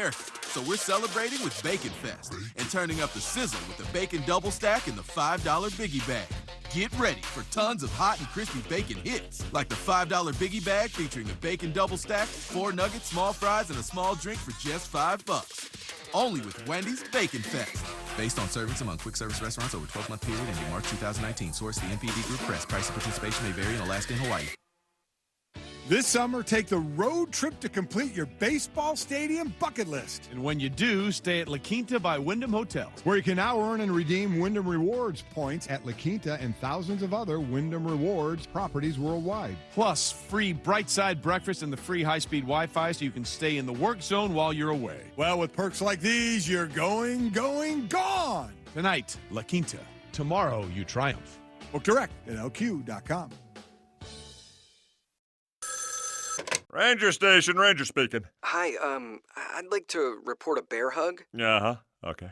America. So we're celebrating with Bacon Fest and turning up the sizzle with the Bacon Double Stack and the $5 Biggie Bag. Get ready for tons of hot and crispy bacon hits, like the $5 Biggie Bag featuring a Bacon Double Stack, 4 nuggets, small fries, and a small drink for just $5. Only with Wendy's Bacon Fest. Based on servings among quick service restaurants over a 12-month period ending March 2019. Source the NPD Group Press. Price of participation may vary in Alaska and Hawaii. This summer, take the road trip to complete your baseball stadium bucket list. And when you do, stay at La Quinta by Wyndham Hotels, where you can now earn and redeem Wyndham Rewards points at La Quinta and thousands of other Wyndham Rewards properties worldwide. Plus, free bright side breakfast and the free high-speed Wi-Fi so you can stay in the work zone while you're away. Well, with perks like these, you're going, gone. Tonight, La Quinta. Tomorrow, you triumph. Book direct at lq.com. Ranger Station, Ranger speaking. Hi, I'd like to report a bear hug. Uh-huh, okay.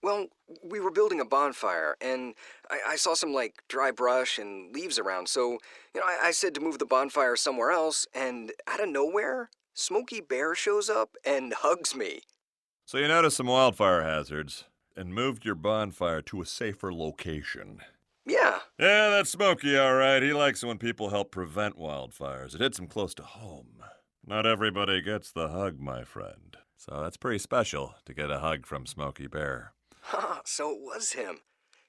Well, we were building a bonfire, and I saw some, dry brush and leaves around, so, I said to move the bonfire somewhere else, and out of nowhere, Smokey Bear shows up and hugs me. So you noticed some wildfire hazards and moved your bonfire to a safer location. Yeah. Yeah, that's Smokey, all right. He likes it when people help prevent wildfires. It hits him close to home. Not everybody gets the hug, my friend. So that's pretty special to get a hug from Smokey Bear. So it was him.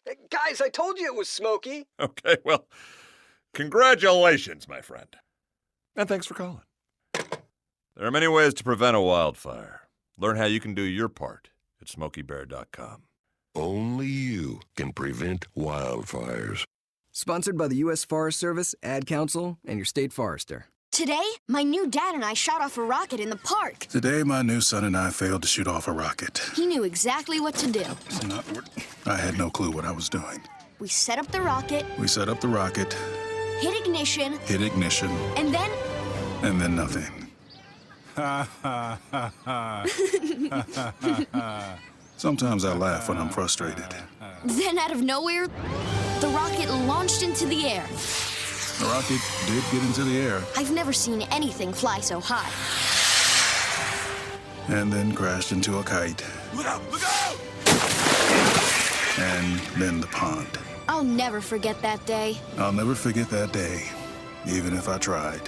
Hey, guys, I told you it was Smokey. Okay, well, congratulations, my friend. And thanks for calling. There are many ways to prevent a wildfire. Learn how you can do your part at SmokeyBear.com. Only you can prevent wildfires. Sponsored by the U.S. Forest Service, Ad Council, and your state forester. Today, my new dad and I shot off a rocket in the park. Today, my new son and I failed to shoot off a rocket. He knew exactly what to do. I had no clue what I was doing. We set up the rocket. Hit ignition. And then? And then nothing. Sometimes I laugh when I'm frustrated. Then out of nowhere, the rocket launched into the air. The rocket did get into the air. I've never seen anything fly so high. And then crashed into a kite. Look out! Look out! And then the pond. I'll never forget that day. I'll never forget that day, even if I tried.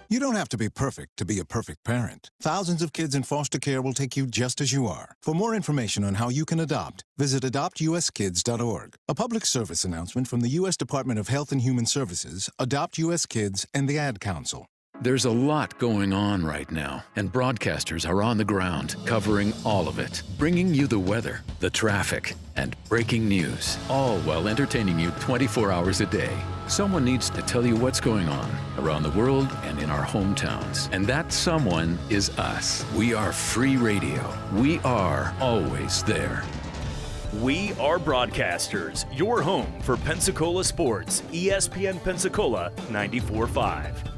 You don't have to be perfect to be a perfect parent. Thousands of kids in foster care will take you just as you are. For more information on how you can adopt, visit adoptuskids.org. A public service announcement from the U.S. Department of Health and Human Services, Adopt U.S. Kids, and the Ad Council. There's a lot going on right now, and broadcasters are on the ground covering all of it, bringing you the weather, the traffic, and breaking news, all while entertaining you 24 hours a day. Someone needs to tell you what's going on around the world and in our hometowns, and that someone is us. We are free radio. We are always there. We are broadcasters, your home for Pensacola sports, ESPN Pensacola 94.5.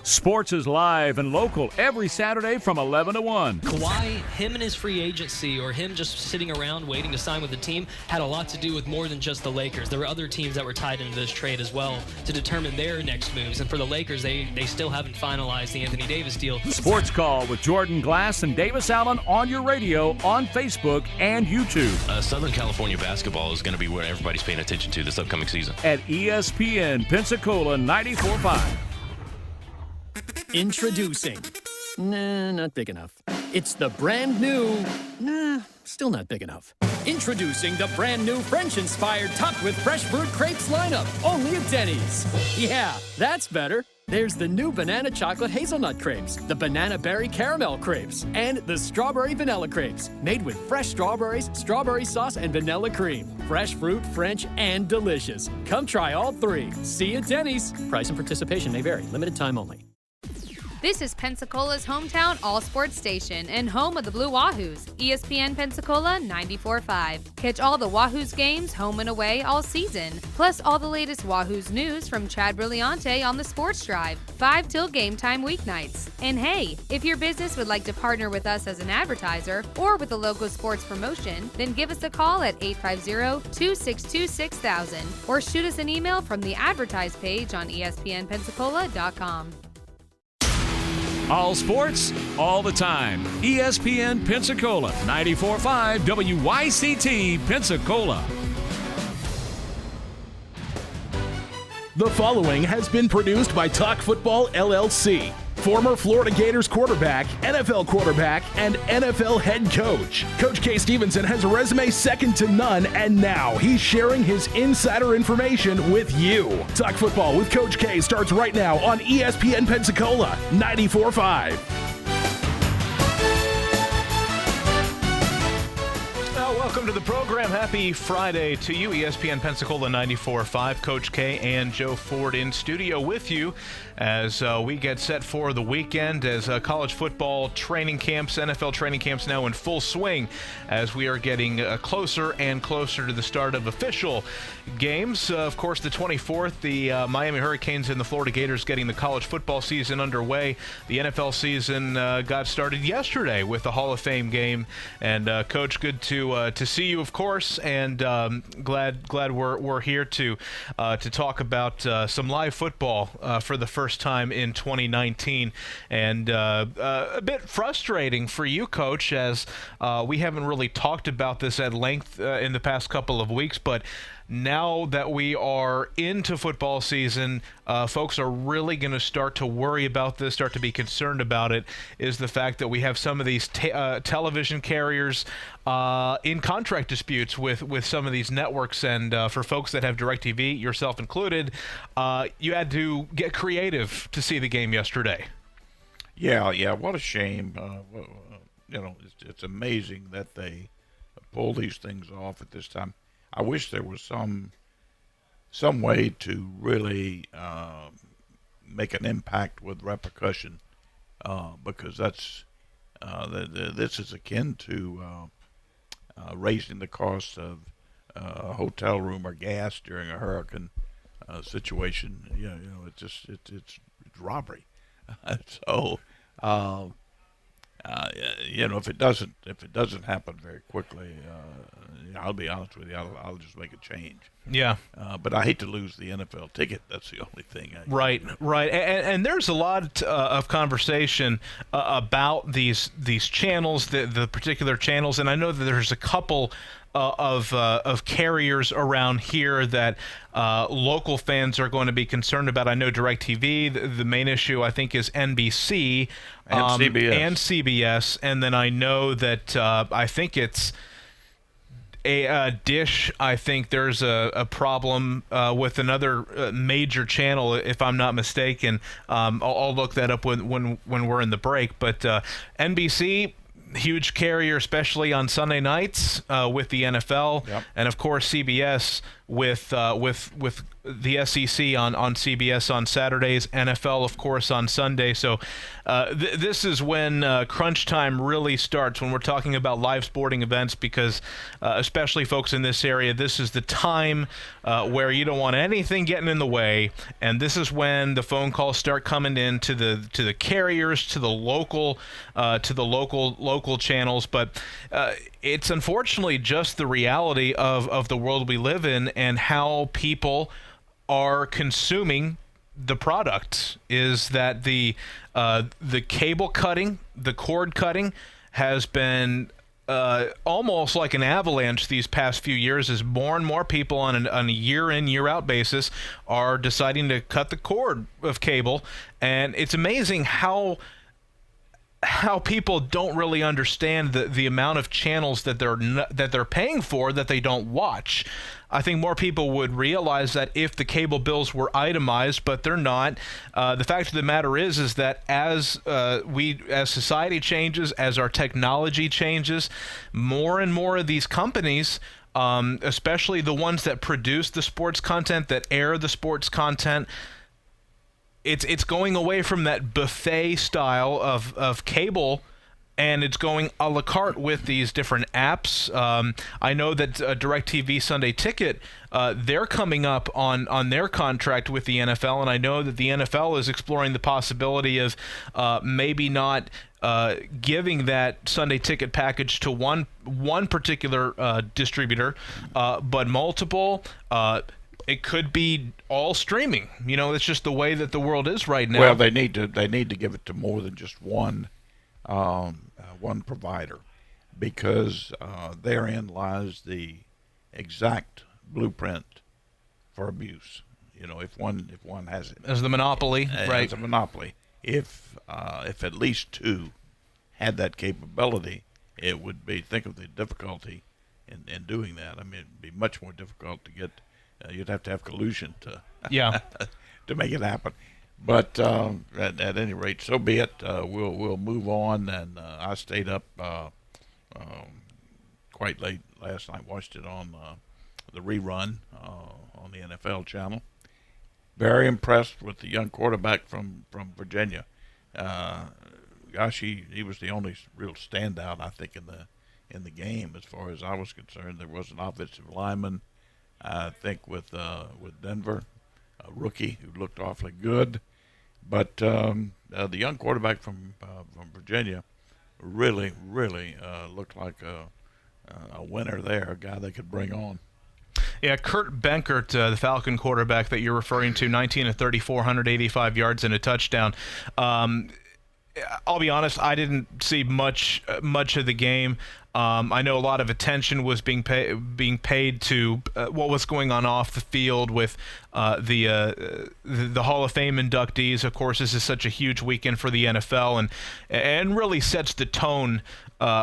Sports is live and local every Saturday from 11 to 1. Kawhi, him and his free agency, or him just sitting around waiting to sign with the team, had a lot to do with more than just the Lakers. There were other teams that were tied into this trade as well to determine their next moves. And for the Lakers, they still haven't finalized the Anthony Davis deal. Sports Call with Jordan Glass and Davis Allen on your radio, on Facebook, and YouTube. Southern California basketball is going to be what everybody's paying attention to this upcoming season. At ESPN Pensacola 94.5. Introducing. Nah, not big enough. It's the brand new. Nah, still not big enough. Introducing the brand new French-inspired topped with fresh fruit crepes lineup, only at Denny's. Yeah, that's better. There's the new banana chocolate hazelnut crepes, the banana berry caramel crepes, and the strawberry vanilla crepes, made with fresh strawberries, strawberry sauce, and vanilla cream. Fresh fruit, French, and delicious. Come try all three. See you at Denny's. Price and participation may vary. Limited time only. This is Pensacola's hometown all-sports station and home of the Blue Wahoos, ESPN Pensacola 94.5. Catch all the Wahoos games home and away all season, plus all the latest Wahoos news from Chad Brilliante on the Sports Drive, 5 till game time weeknights. And hey, if your business would like to partner with us as an advertiser or with a local sports promotion, then give us a call at 850-262-6000 or shoot us an email from the advertise page on ESPNpensacola.com. All sports, all the time. ESPN Pensacola, 94.5 WYCT Pensacola. The following has been produced by Talk Football LLC. Former Florida Gators quarterback, NFL quarterback, and NFL head coach. Coach K. Stevenson has a resume second to none, and now he's sharing his insider information with you. Talk Football with Coach K starts right now on ESPN Pensacola 94.5. Welcome to the program. Happy Friday to you. ESPN Pensacola 94.5. Coach K and Joe Ford in studio with you as we get set for the weekend, as college football training camps, NFL training camps now in full swing, as we are getting closer and closer to the start of official games. Of course, the 24th, the Miami Hurricanes and the Florida Gators getting the college football season underway. The NFL season got started yesterday with the Hall of Fame game. And Coach, good to see you, of course, and glad we're here to talk about some live football for the first time in 2019, and a bit frustrating for you, Coach, as we haven't really talked about this at length in the past couple of weeks, but now that we are into football season, folks are really going to start to worry about this, start to be concerned about it, is the fact that we have some of these television carriers in contract disputes with some of these networks. And for folks that have DirecTV, yourself included, you had to get creative to see the game yesterday. Yeah, what a shame. It's amazing that they pull these things off at this time. I wish there was some way to really make an impact with repercussion, because that's this is akin to raising the cost of a hotel room or gas during a hurricane situation. It's robbery. So if it doesn't happen very quickly, I'll be honest with you, I'll just make a change. Yeah. But I hate to lose the NFL ticket. That's the only thing. Right. And there's a lot of conversation about these channels, the particular channels, and I know that there's a couple of carriers around here that local fans are going to be concerned about. I know DirecTV, the main issue I think is NBC and CBS, and then I know that I think it's Dish. I think there's a problem with another major channel, if I'm not mistaken. I'll look that up when we're in the break. But NBC, huge carrier, especially on Sunday nights with the NFL, yep. And of course CBS with the SEC on CBS on Saturdays, NFL of course on Sunday. So this is when crunch time really starts when we're talking about live sporting events, because especially folks in this area, this is the time where you don't want anything getting in the way, and this is when the phone calls start coming in to the carriers, to the local channels. But it's unfortunately just the reality of the world we live in and how people are consuming the product, is that the cable cutting, the cord cutting has been almost like an avalanche these past few years, as more and more people on a year in, year out basis are deciding to cut the cord of cable. And it's amazing how people don't really understand the amount of channels that they're paying for that they don't watch. I think more people would realize that if the cable bills were itemized, but they're not. The fact of the matter is that as society changes, as our technology changes, more and more of these companies, especially the ones that produce the sports content, that air the sports content, it's going away from that buffet style of cable, and it's going a la carte with these different apps. I know that DirecTV Sunday Ticket, they're coming up on their contract with the NFL, and I know that the NFL is exploring the possibility of maybe not giving that Sunday Ticket package to one particular distributor, but multiple. it could be all streaming. It's just the way that the world is right now. Well, they need to give it to more than just one provider, because therein lies the exact blueprint for abuse. If one has it as the monopoly, right? As a monopoly. If at least two had that capability, it would be. Think of the difficulty in doing that. I mean, it'd be much more difficult to get. You'd have to have collusion to to make it happen. But at any rate, so be it. We'll move on. And I stayed up quite late last night. Watched it on the rerun on the NFL channel. Very impressed with the young quarterback from Virginia. Gosh, he was the only real standout, I think, in the game as far as I was concerned. There was an offensive lineman, I think, with Denver, a rookie who looked awfully good. But the young quarterback from Virginia really looked like a winner there, a guy they could bring on. Yeah, Kurt Benkert, the Falcon quarterback that you're referring to, 19 of 34, 185 yards and a touchdown. I'll be honest, I didn't see much of the game. I know a lot of attention was being paid to what was going on off the field with the Hall of Fame inductees. Of course, this is such a huge weekend for the NFL, and really sets the tone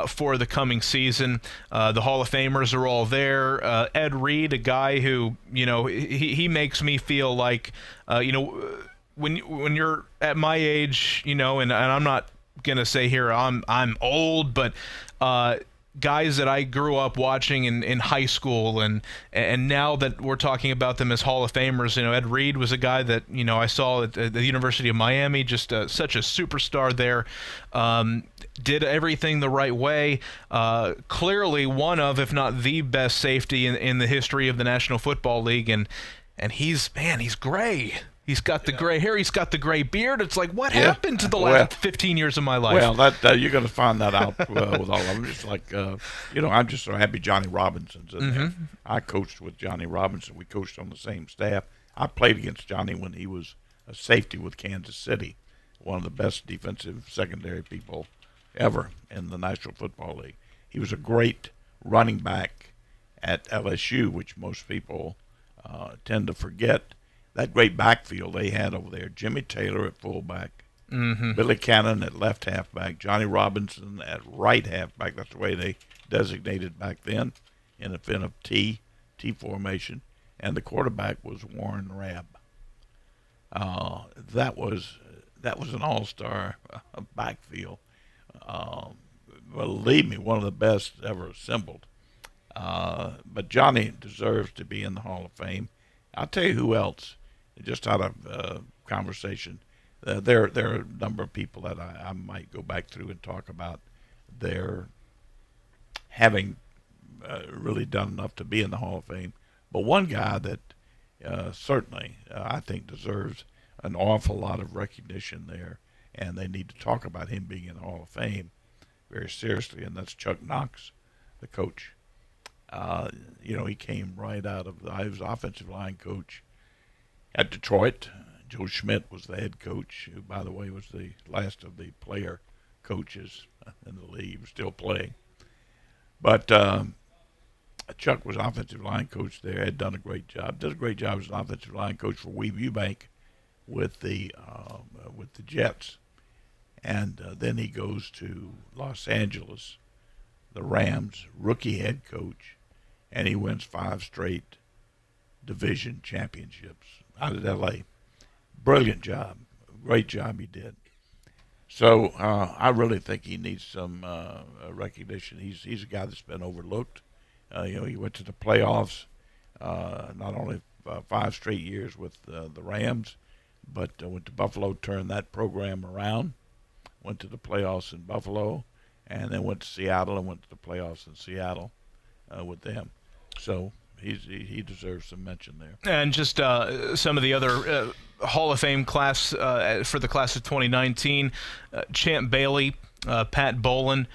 for the coming season. The Hall of Famers are all there. Ed Reed, a guy who, he makes me feel like, when you're at my age, and I'm not gonna say here I'm old, but guys that I grew up watching in high school, and now that we're talking about them as Hall of Famers, Ed Reed was a guy that I saw at the University of Miami, just such a superstar there. Did everything the right way. Clearly one of, if not the best safety in the history of the National Football League, and he's gray. He's got the gray hair. He's got the gray beard. It's like, what happened to the last 15 years of my life? Well, that you're going to find that out with all of them. It's like, I'm just so happy Johnny Robinson's in there. I coached with Johnny Robinson. We coached on the same staff. I played against Johnny when he was a safety with Kansas City, one of the best defensive secondary people ever in the National Football League. He was a great running back at LSU, which most people tend to forget. That great backfield they had over there, Jimmy Taylor at fullback, Billy Cannon at left halfback, Johnny Robinson at right halfback. That's the way they designated back then in a T formation. And the quarterback was Warren Rabb. That was an all-star backfield. Believe me, one of the best ever assembled. But Johnny deserves to be in the Hall of Fame. I'll tell you who else. Just out of conversation, there are a number of people that I might go back through and talk about their having really done enough to be in the Hall of Fame. But one guy that certainly I think deserves an awful lot of recognition there, and they need to talk about him being in the Hall of Fame very seriously, and that's Chuck Knox, the coach. He came right out of he was offensive line coach at Detroit. Joe Schmidt was the head coach, who, by the way, was the last of the player coaches in the league. He was still playing. But Chuck was offensive line coach there, had done a great job. Did a great job as an offensive line coach for Weave Eubank with the Jets. And then he goes to Los Angeles, the Rams, rookie head coach, and he wins 5 straight division championships out of L.A. Brilliant job. Great job he did. So I really think he needs some recognition. He's a guy that's been overlooked. He went to the playoffs not only 5 straight years with the Rams, but went to Buffalo, turned that program around, went to the playoffs in Buffalo, and then went to Seattle and went to the playoffs in Seattle with them. So he deserves some mention there. And just some of the other Hall of Fame class for the class of 2019, Champ Bailey, Pat Bolin,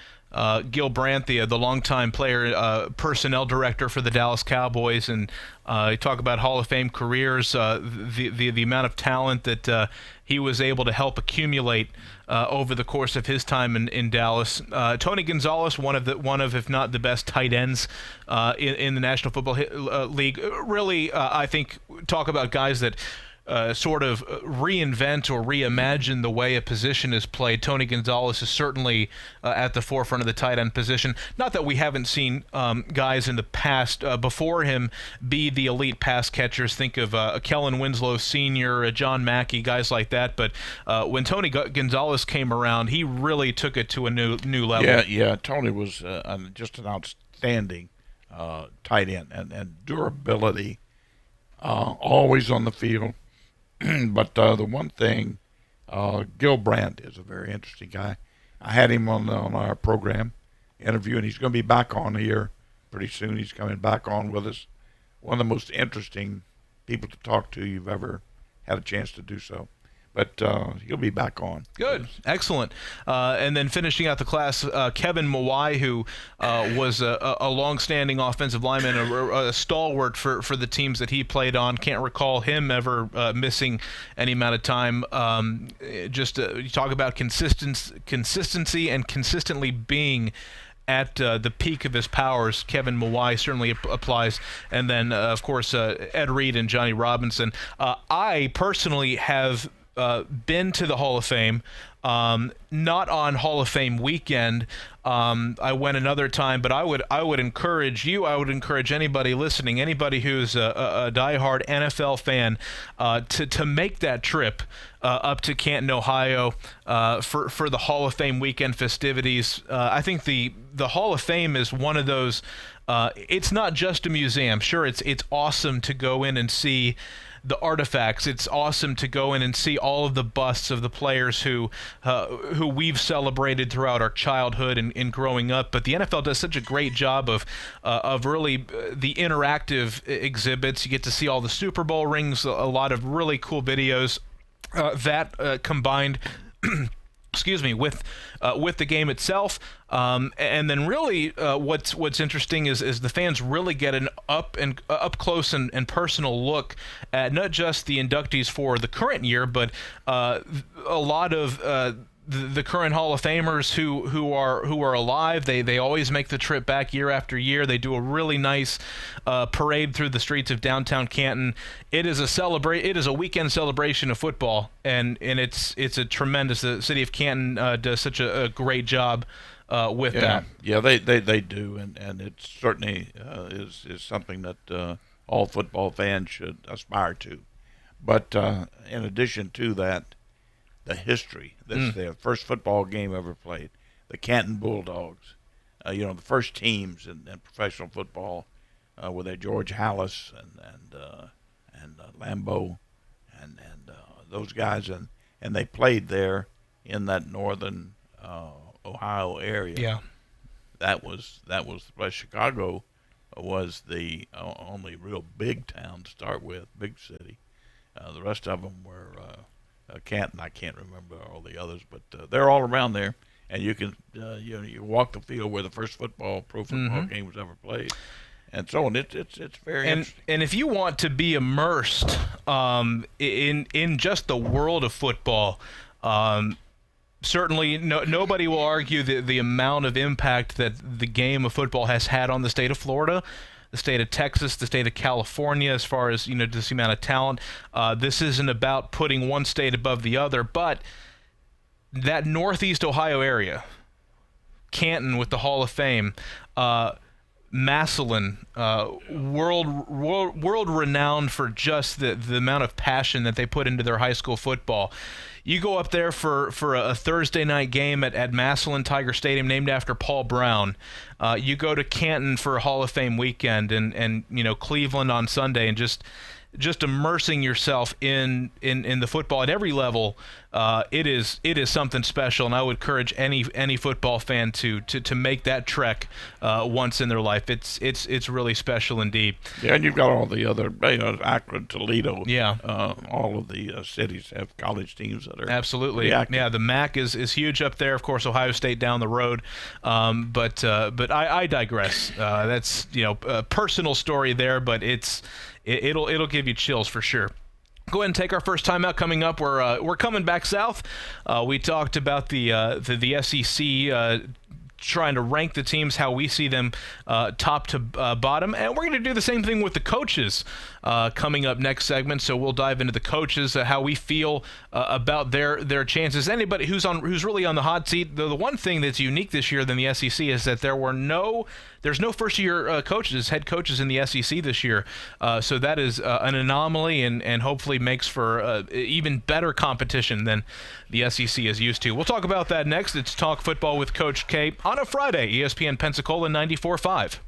Gil Brandt, the longtime player, personnel director for the Dallas Cowboys, and you talk about Hall of Fame careers, the amount of talent that he was able to help accumulate over the course of his time in Dallas. Tony Gonzalez, one of if not the best tight ends in the National Football League. Really, I think talk about guys that sort of reinvent or reimagine the way a position is played. Tony Gonzalez is certainly at the forefront of the tight end position. Not that we haven't seen guys in the past before him be the elite pass catchers. Think of Kellen Winslow Sr., John Mackey, guys like that. But when Tony Gonzalez came around, he really took it to a new level. Yeah. Tony was just an outstanding tight end and durability, always on the field. But the one thing, Gil Brandt is a very interesting guy. I had him on our program interview, and he's going to be back on here pretty soon. He's coming back on with us. One of the most interesting people to talk to you've ever had a chance to do so. But he'll be back on. Good. Excellent. And then finishing out the class, Kevin Mawai, who was a long-standing offensive lineman, a stalwart for the teams that he played on. Can't recall him ever missing any amount of time. You talk about consistency and consistently being at the peak of his powers. Kevin Mawai certainly applies. And then, of course, Ed Reed and Johnny Robinson. I personally have been to the Hall of Fame, not on Hall of Fame weekend. I went another time, but I would encourage you, I would encourage anybody listening, anybody who's a diehard NFL fan, to make that trip up to Canton, Ohio, for the Hall of Fame weekend festivities. I think the Hall of Fame is one of those. It's not just a museum. Sure, it's awesome to go in and see the artifacts. It's awesome to go in and see all of the busts of the players who we've celebrated throughout our childhood and growing up. But the NFL does such a great job of really the interactive exhibits. You get to see all the Super Bowl rings, a lot of really cool videos that combined excuse me, with the game itself, and then really what's interesting is the fans really get an up close and personal look at not just the inductees for the current year, but a lot of the current Hall of Famers who are alive. They always make the trip back year after year. They do a really nice parade through the streets of downtown Canton. It is a weekend celebration of football, and it's a tremendous. The city of Canton does such a great job with that. Yeah, they do, and it certainly is something that all football fans should aspire to. But in addition to that, the history. That's their first football game ever played. The Canton Bulldogs, the first teams in professional football were there George Hallis and Lambeau and those guys, and they played there in that northern Ohio area. Yeah, that was Chicago was the only real big town to start with, big city. The rest of them were Canton. I can't remember all the others, but they're all around there, and you can you walk the field where the first pro football game was ever played, and so on. It's very interesting. And if you want to be immersed in just the world of football, certainly nobody will argue the amount of impact that the game of football has had on the state of Florida, the state of Texas, the state of California, as far as just the amount of talent. This isn't about putting one state above the other, but that Northeast Ohio area, Canton with the Hall of Fame, Massillon, world renowned for just the amount of passion that they put into their high school football. You go up there for a Thursday night game at Massillon Tiger Stadium, named after Paul Brown. You go to Canton for a Hall of Fame weekend, and Cleveland on Sunday, and just immersing yourself in the football at every level it is something special, and I would encourage any football fan to make that trek once in their life. It's really special indeed. Yeah, and you've got all the other, Akron, Toledo. Yeah. All of the cities have college teams that are absolutely reactive. Yeah. The MAC is huge up there. Of course, Ohio State down the road. But I digress. That's a personal story there, but it'll give you chills for sure. Go ahead and take our first time out. Coming up, we're coming back south. We talked about the SEC trying to rank the teams how we see them top to bottom, and we're going to do the same thing with the coaches coming up next segment. So we'll dive into the coaches, how we feel about their chances. Anybody who's really on the hot seat. The one thing that's unique this year than the SEC is that there's no first-year head coaches in the SEC this year. So that is an anomaly, and hopefully makes for even better competition than the SEC is used to. We'll talk about that next. It's Talk Football with Coach K on a Friday, ESPN Pensacola 94.5.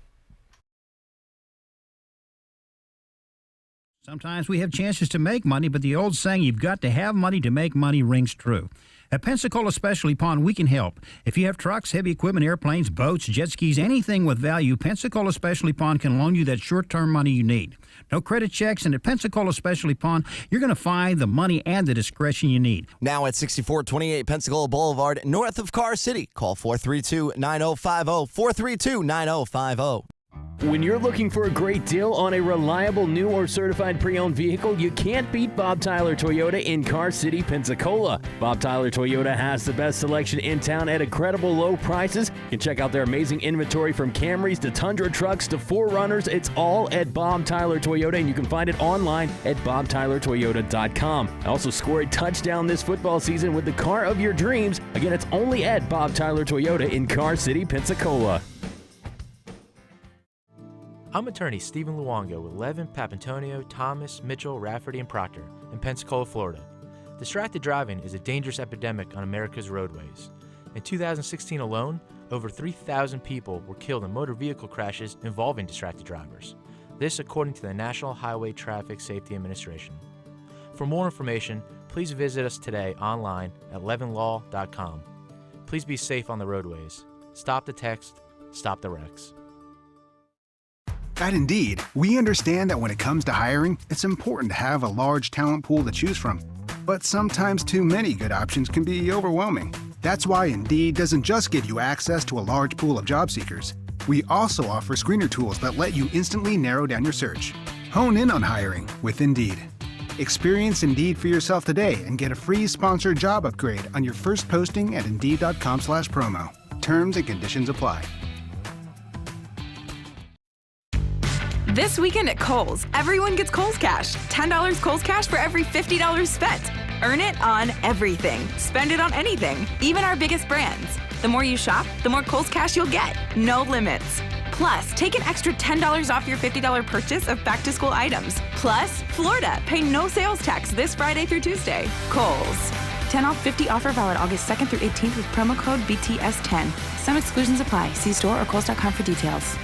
Sometimes we have chances to make money, but the old saying, you've got to have money to make money, rings true. At Pensacola Specialty Pond, we can help. If you have trucks, heavy equipment, airplanes, boats, jet skis, anything with value, Pensacola Specialty Pond can loan you that short-term money you need. No credit checks, and at Pensacola Specialty Pond, you're going to find the money and the discretion you need. Now at 6428 Pensacola Boulevard, north of Car City. Call 432-9050, 432-9050. When you're looking for a great deal on a reliable new or certified pre-owned vehicle, you can't beat Bob Tyler Toyota in Car City, Pensacola. Bob Tyler Toyota has the best selection in town at incredible low prices. You can check out their amazing inventory from Camrys to Tundra trucks to 4Runners. It's all at Bob Tyler Toyota, and you can find it online at bobtylertoyota.com. Also score a touchdown this football season with the car of your dreams. Again, it's only at Bob Tyler Toyota in Car City, Pensacola. I'm attorney Stephen Luongo with Levin, Papantonio, Thomas, Mitchell, Rafferty, and Proctor in Pensacola, Florida. Distracted driving is a dangerous epidemic on America's roadways. In 2016 alone, over 3,000 people were killed in motor vehicle crashes involving distracted drivers. This according to the National Highway Traffic Safety Administration. For more information, please visit us today online at levinlaw.com. Please be safe on the roadways. Stop the text, stop the wrecks. At Indeed, we understand that when it comes to hiring, it's important to have a large talent pool to choose from. But sometimes too many good options can be overwhelming. That's why Indeed doesn't just give you access to a large pool of job seekers. We also offer screener tools that let you instantly narrow down your search. Hone in on hiring with Indeed. Experience Indeed for yourself today and get a free sponsored job upgrade on your first posting at Indeed.com/promo. Terms and conditions apply. This weekend at Kohl's, everyone gets Kohl's Cash. $10 Kohl's Cash for every $50 spent. Earn it on everything. Spend it on anything, even our biggest brands. The more you shop, the more Kohl's Cash you'll get. No limits. Plus, take an extra $10 off your $50 purchase of back-to-school items. Plus, Florida, pay no sales tax this Friday through Tuesday. Kohl's. 10 off 50 offer valid August 2nd through 18th with promo code BTS10. Some exclusions apply. See store or Kohl's.com for details.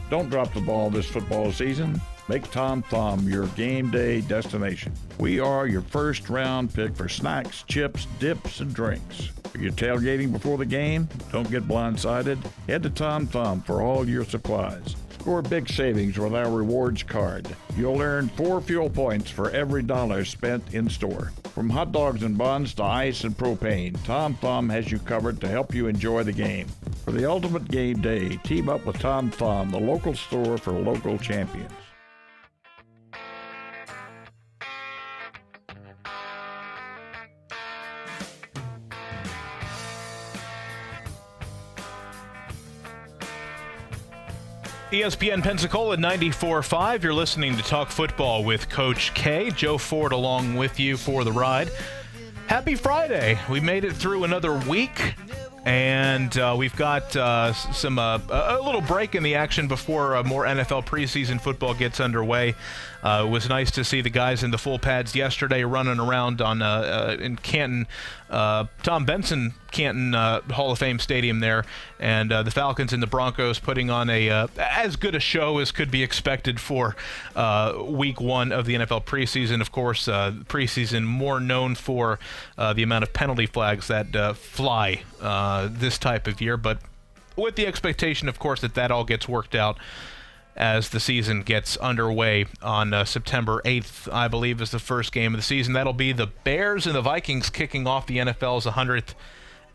Don't drop the ball this football season. Make Tom Thumb your game day destination. We are your first round pick for snacks, chips, dips, and drinks. Are you tailgating before the game? Don't get blindsided. Head to Tom Thumb for all your supplies. Score big savings with our rewards card. You'll earn 4 fuel points for every $1 spent in store. From hot dogs and buns to ice and propane, Tom Thumb has you covered to help you enjoy the game. For the ultimate game day, team up with Tom Thumb, the local store for local champions. ESPN Pensacola 94.5. You're listening to Talk Football with Coach K. Joe Ford along with you for the ride. Happy Friday. We made it through another week, and we've got a little break in the action before more NFL preseason football gets underway. It was nice to see the guys in the full pads yesterday running around in Canton. Tom Benson Canton Hall of Fame Stadium there, and the Falcons and the Broncos putting on as good a show as could be expected for Week 1 of the NFL preseason. Of course, preseason more known for the amount of penalty flags that fly this type of year, but with the expectation, of course, that all gets worked out as the season gets underway on September 8th, I believe, is the first game of the season. That'll be the Bears and the Vikings kicking off the NFL's 100th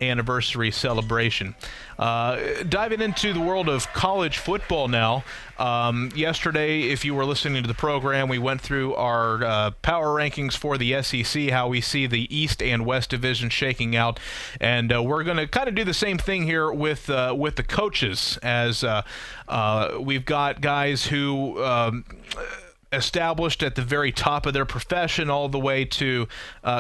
anniversary celebration. Diving into the world of college football now. Yesterday, if you were listening to the program, we went through our power rankings for the SEC, how we see the East and West division shaking out, and we're going to kind of do the same thing here with the coaches, as we've got guys who established at the very top of their profession, all the way to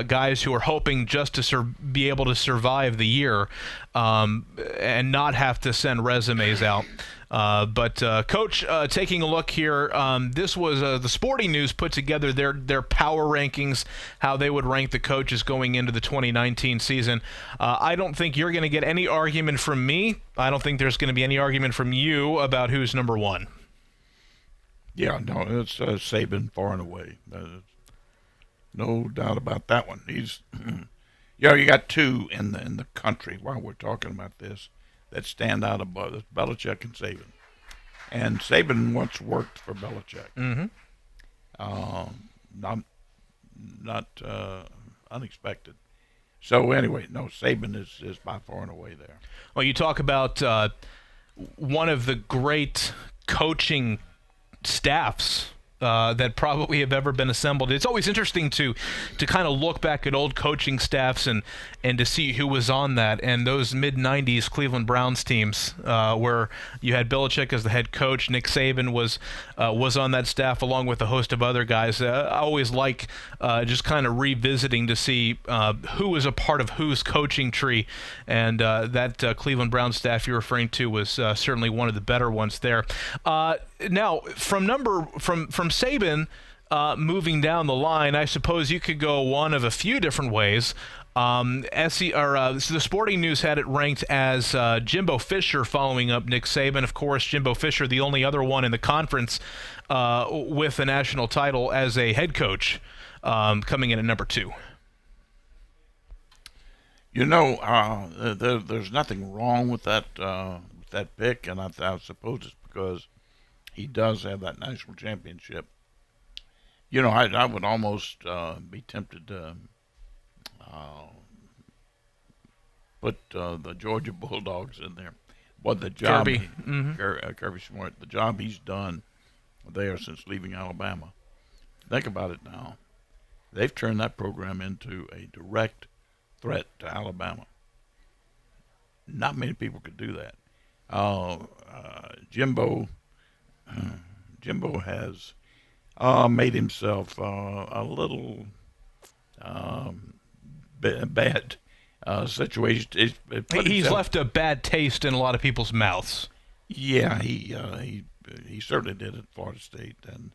guys who are hoping just to be able to survive the year and not have to send resumes out. But Coach, taking a look here, this was the Sporting News put together their power rankings, how they would rank the coaches going into the 2019 season. I don't think you're going to get any argument from me. I don't think there's going to be any argument from you about who's number one. Yeah, no, it's Saban far and away. No doubt about that one. He's, you got two in the country while we're talking about this that stand out above us, Belichick and Saban. And Saban once worked for Belichick. Mm-hmm. Not unexpected. So anyway, no, Saban is by far and away there. Well, you talk about one of the great coaching staffs that probably have ever been assembled. It's always interesting to kind of look back at old coaching staffs and to see who was on that. And those mid-'90s Cleveland Browns teams where you had Belichick as the head coach, Nick Saban was on that staff along with a host of other guys. I always like just kind of revisiting to see who was a part of whose coaching tree. And that Cleveland Browns staff you're referring to was certainly one of the better ones there. Now, from Saban moving down the line, I suppose you could go one of a few different ways. So the Sporting News had it ranked as Jimbo Fisher following up Nick Saban. Of course, Jimbo Fisher, the only other one in the conference with a national title as a head coach, coming in at number 2. There's nothing wrong with that pick, and I suppose it's because he does have that national championship. I would almost be tempted to put the Georgia Bulldogs in there. What the job Kirby Smart, the job he's done there since leaving Alabama. Think about it now. They've turned that program into a direct threat to Alabama. Not many people could do that. Jimbo has made himself a little bad situation. He's left a bad taste in a lot of people's mouths. Yeah, he certainly did at Florida State, and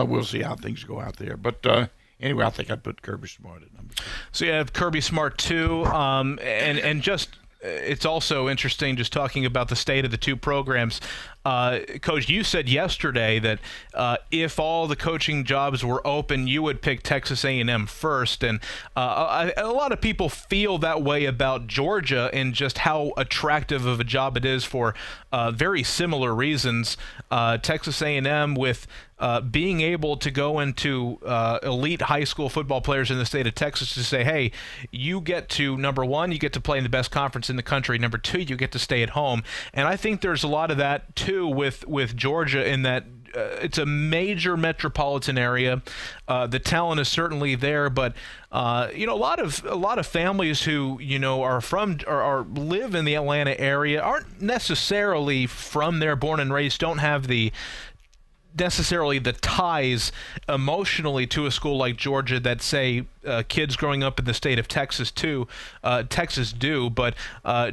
we'll see how things go out there. But anyway, I think I'd put Kirby Smart at number 2. So you have Kirby Smart 2, and just. It's also interesting just talking about the state of the two programs. Coach, you said yesterday that if all the coaching jobs were open, you would pick Texas A&M first. And a lot of people feel that way about Georgia and just how attractive of a job it is for very similar reasons. Texas A&M with being able to go into elite high school football players in the state of Texas to say, hey, you get to, number one, you get to play in the best conference in the country. Number 2, you get to stay at home. And I think there's a lot of that, too, with Georgia in that it's a major metropolitan area. The talent is certainly there, but a lot of families who are from or live in the Atlanta area aren't necessarily from there, born and raised, don't have the necessarily the ties emotionally to a school like Georgia that, say, kids growing up in the state of Texas do, but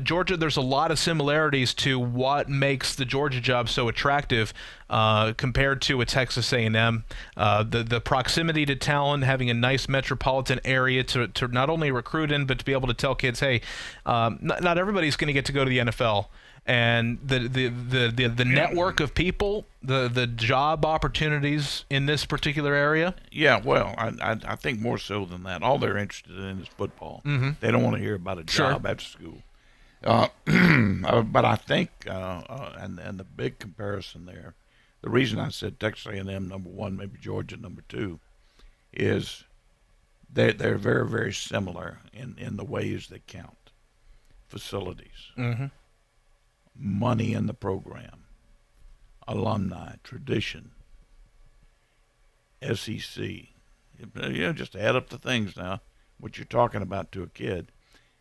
Georgia, there's a lot of similarities to what makes the Georgia job so attractive compared to a Texas A&M. The proximity to talent, having a nice metropolitan area to not only recruit in, but to be able to tell kids, hey, not everybody's going to get to go to the NFL. And the network of people, the job opportunities in this particular area. Yeah, well, I think more so than that. All they're interested in is football. Mm-hmm. They don't want to hear about a job after school. But I think, and the big comparison there, the reason I said Texas A&M number one, maybe Georgia number two, is they're very, very similar in the ways they count. Facilities. Mm-hmm. Money in the program, alumni, tradition, SEC. Just add up the things now, what you're talking about to a kid.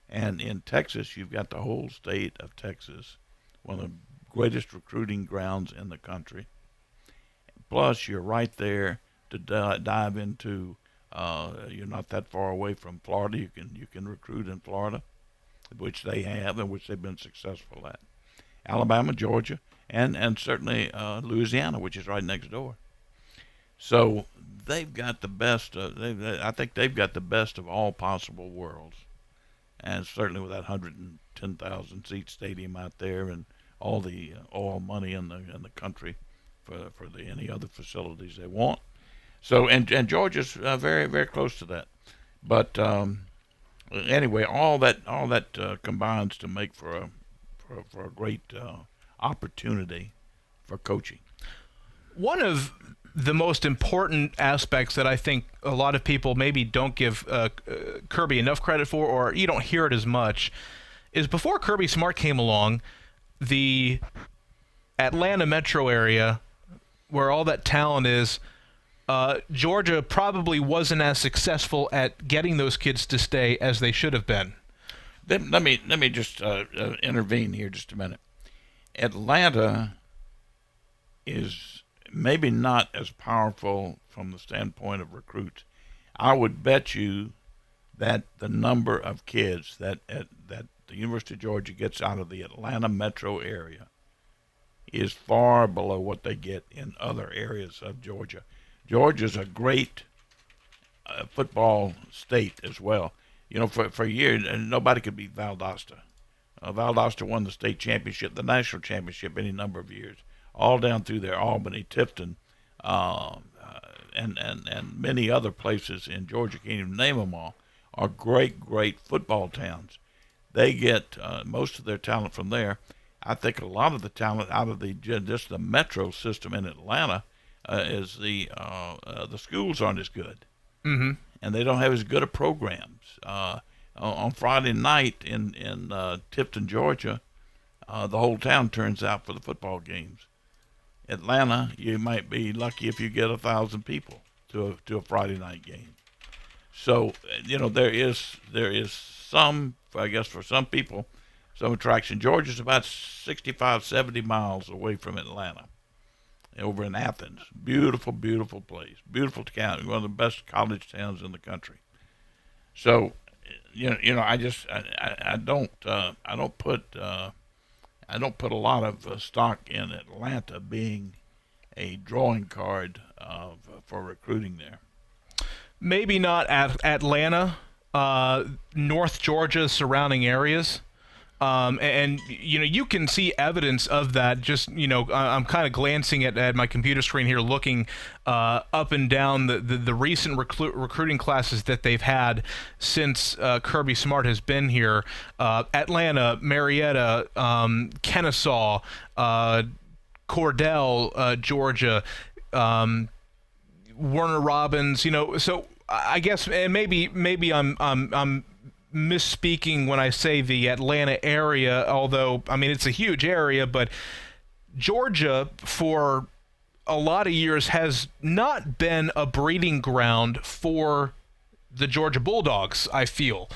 And in Texas, you've got the whole state of Texas, one of the greatest recruiting grounds in the country. Plus, you're right there to dive into. You're not that far away from Florida. You can recruit in Florida, which they have and which they've been successful at. Alabama, Georgia, and certainly Louisiana, which is right next door. So they've got the best. I think they've got the best of all possible worlds, and certainly with that 110,000 seat stadium out there and all the oil money in the country for any other facilities they want. So and Georgia's very, very close to that. But anyway, all that combines to make for a great opportunity for coaching. One of the most important aspects that I think a lot of people maybe don't give Kirby enough credit for, or you don't hear it as much, is before Kirby Smart came along, the Atlanta metro area, where all that talent is, Georgia probably wasn't as successful at getting those kids to stay as they should have been. Let me just intervene here just a minute. Atlanta is maybe not as powerful from the standpoint of recruits. I would bet you that the number of kids that the University of Georgia gets out of the Atlanta metro area is far below what they get in other areas of Georgia. Georgia's a great football state as well. For years, and nobody could beat Valdosta. Valdosta won the state championship, the national championship, any number of years, all down through there, Albany, Tifton, and many other places in Georgia. Can't even name them all. Are great, great football towns. They get most of their talent from there. I think a lot of the talent out of just the metro system in Atlanta is the schools aren't as good. Mm-hmm. And they don't have as good a programs. On Friday night in Tifton, Georgia, the whole town turns out for the football games. Atlanta, you might be lucky if you get 1,000 people to a Friday night game. So there is some, I guess, for some people, some attraction. Georgia's about 65, 70 miles away from Atlanta, over in Athens. Beautiful, beautiful place. Beautiful town. One of the best college towns in the country. So, I don't put a lot of stock in Atlanta being a drawing card for recruiting there. Maybe not at Atlanta, North Georgia, surrounding areas. And you can see evidence of that. Just I'm kind of glancing at my computer screen here, looking up and down the recent recruiting classes that they've had since Kirby Smart has been here. Atlanta, Marietta, Kennesaw, Cordell, Georgia, Warner Robins. So I guess, and maybe I'm misspeaking when I say the Atlanta area, although, it's a huge area, but Georgia, for a lot of years, has not been a breeding ground for the Georgia Bulldogs, I feel.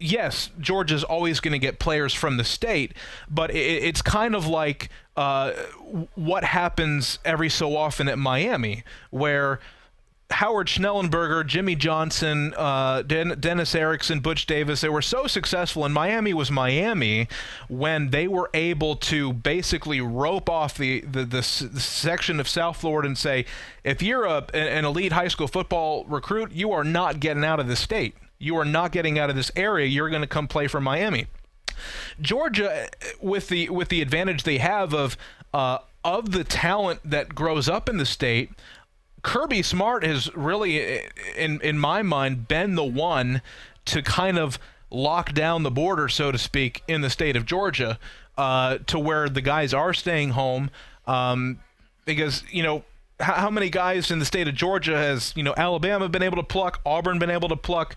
yes, Georgia's always going to get players from the state, but it's kind of like what happens every so often at Miami, where Howard Schnellenberger, Jimmy Johnson, Dennis Erickson, Butch Davis, they were so successful, and Miami was Miami when they were able to basically rope off the section of South Florida and say, if you're an elite high school football recruit, you are not getting out of the state. You are not getting out of this area. You're going to come play for Miami. Georgia, with the advantage they have of the talent that grows up in the state, Kirby Smart has really, in my mind, been the one to kind of lock down the border, so to speak, in the state of Georgia, to where the guys are staying home, because, how many guys in the state of Georgia has, Alabama been able to pluck, Auburn been able to pluck,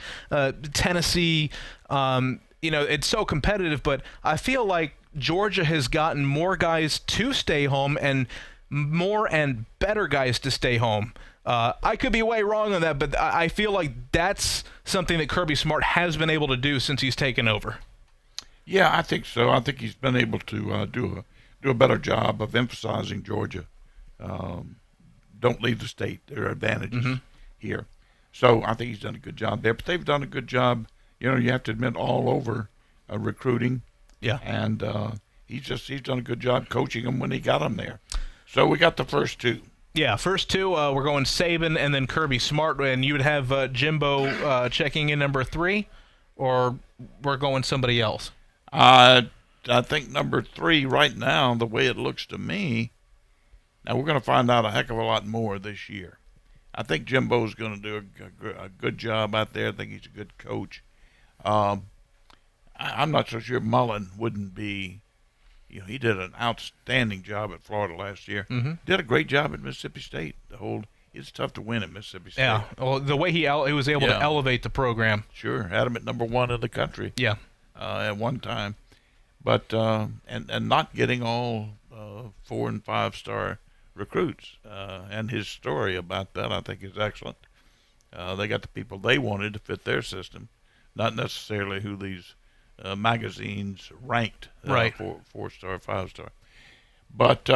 Tennessee, it's so competitive, but I feel like Georgia has gotten more guys to stay home and more and better guys to stay home. I could be way wrong on that, but I feel like that's something that Kirby Smart has been able to do since he's taken over. Yeah, I think so. I think he's been able to do a better job of emphasizing Georgia. Don't leave the state. There are advantages here. So I think he's done a good job there. But they've done a good job, you have to admit, all over recruiting. Yeah. And he's done a good job coaching them when he got them there. So we got the first two. Yeah, first two, we're going Saban and then Kirby Smart, and you would have Jimbo checking in number 3, or we're going somebody else? I think number 3 right now, the way it looks to me, now we're going to find out a heck of a lot more this year. I think Jimbo's going to do a good job out there. I think he's a good coach. I'm not so sure Mullen wouldn't be. He did an outstanding job at Florida last year. Did a great job at Mississippi State. It's tough to win at Mississippi State. Yeah, well, the way he was able to elevate the program. Sure, had him at number 1 in the country. Yeah, at one time, but and not getting all 4- and 5-star recruits. And his story about that, I think, is excellent. They got the people they wanted to fit their system, not necessarily who these magazines ranked, right, 4-star, 5-star. But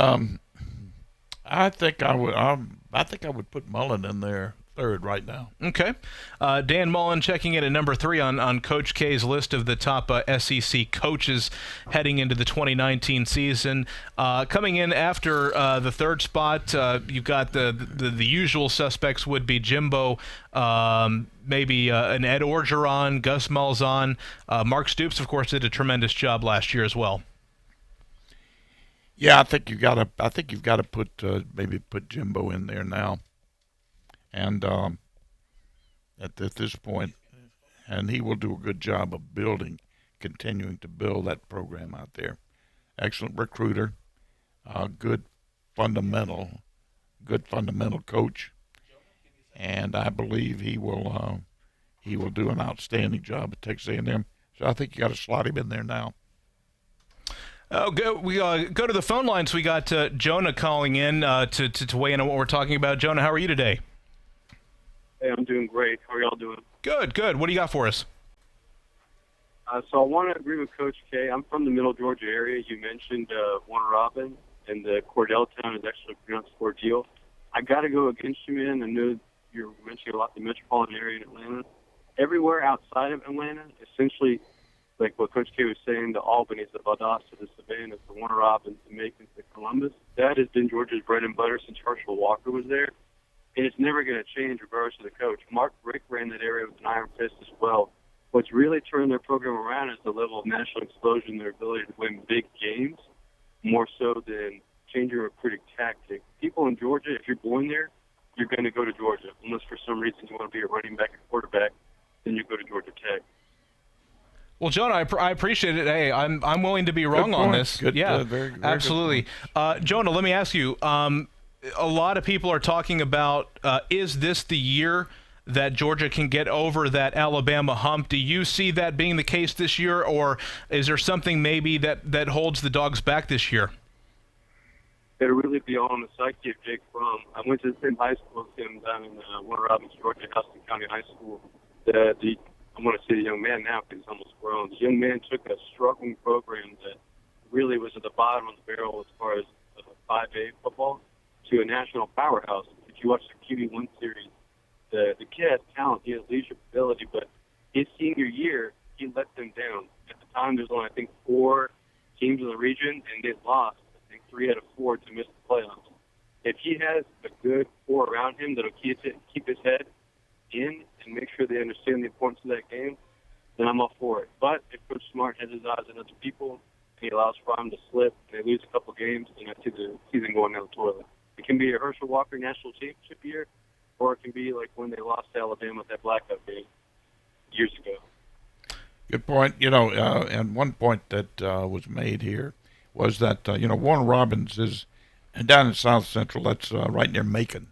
I think I would put Mullen in there 3rd right now. Okay. Dan Mullen checking in at number 3 on Coach K's list of the top SEC coaches heading into the 2019 season. Coming in after the 3rd spot, you've got the usual suspects would be Jimbo, maybe an Ed Orgeron, Gus Malzahn. Mark Stoops, of course, did a tremendous job last year as well. Yeah, I think you've got to put Jimbo in there now. And at this point, and he will do a good job of continuing to build that program out there. Excellent recruiter, good fundamental coach, and I believe he will do an outstanding job at Texas A&M. So I think you got to slot him in there now. We go to the phone lines. We got Jonah calling in to weigh in on what we're talking about. Jonah, how are you today? Hey, I'm doing great. How are y'all doing? Good. What do you got for us? So I want to agree with Coach K. I'm from the Middle Georgia area. You mentioned Warner Robin, and the Cordell town is actually pronounced Cordele. I got to go against you, man. I know you're mentioning a lot the metropolitan area in Atlanta. Everywhere outside of Atlanta, essentially, like what Coach K was saying, the Albany, the Valdosta, the Savannah, the Warner Robin, the Macon, the Columbus, that has been Georgia's bread and butter since Herschel Walker was there. And it's never going to change regardless of the coach. Mark Rick ran that area with an iron fist as well. What's really turned their program around is the level of national explosion, their ability to win big games, more so than changing recruiting tactic. People in Georgia, if you're born there, you're going to go to Georgia. Unless for some reason you want to be a running back or quarterback, then you go to Georgia Tech. Well, Jonah, I appreciate it. Hey, I'm willing to be wrong on this. Good, yeah, very absolutely. Jonah, let me ask you. A lot of people are talking about, is this the year that Georgia can get over that Alabama hump? Do you see that being the case this year, or is there something maybe that holds the Dogs back this year? It'll really be all on the psyche of Jake Fromm. I went to the same high school as him down in Warner Robins, Georgia, Houston County High School. I'm I want to say the young man now because he's almost grown. The young man took a struggling program that really was at the bottom of the barrel as far as 5A football to a national powerhouse. If you watch the QB1 series, the kid has talent, he has leadership ability, but his senior year, he let them down. At the time, there's only, I think, 4 teams in the region, and they lost, I think, 3 out of 4 to miss the playoffs. If he has a good core around him that'll keep his head in and make sure they understand the importance of that game, then I'm all for it. But if Coach Smart has his eyes on other people and he allows Fromm to slip and they lose a couple games, then I see the season going down the toilet. It can be a Herschel Walker national championship year, or it can be like when they lost to Alabama at that blackout game years ago. Good point. And one point that was made here was that, Warner Robins is down in South Central. That's right near Macon,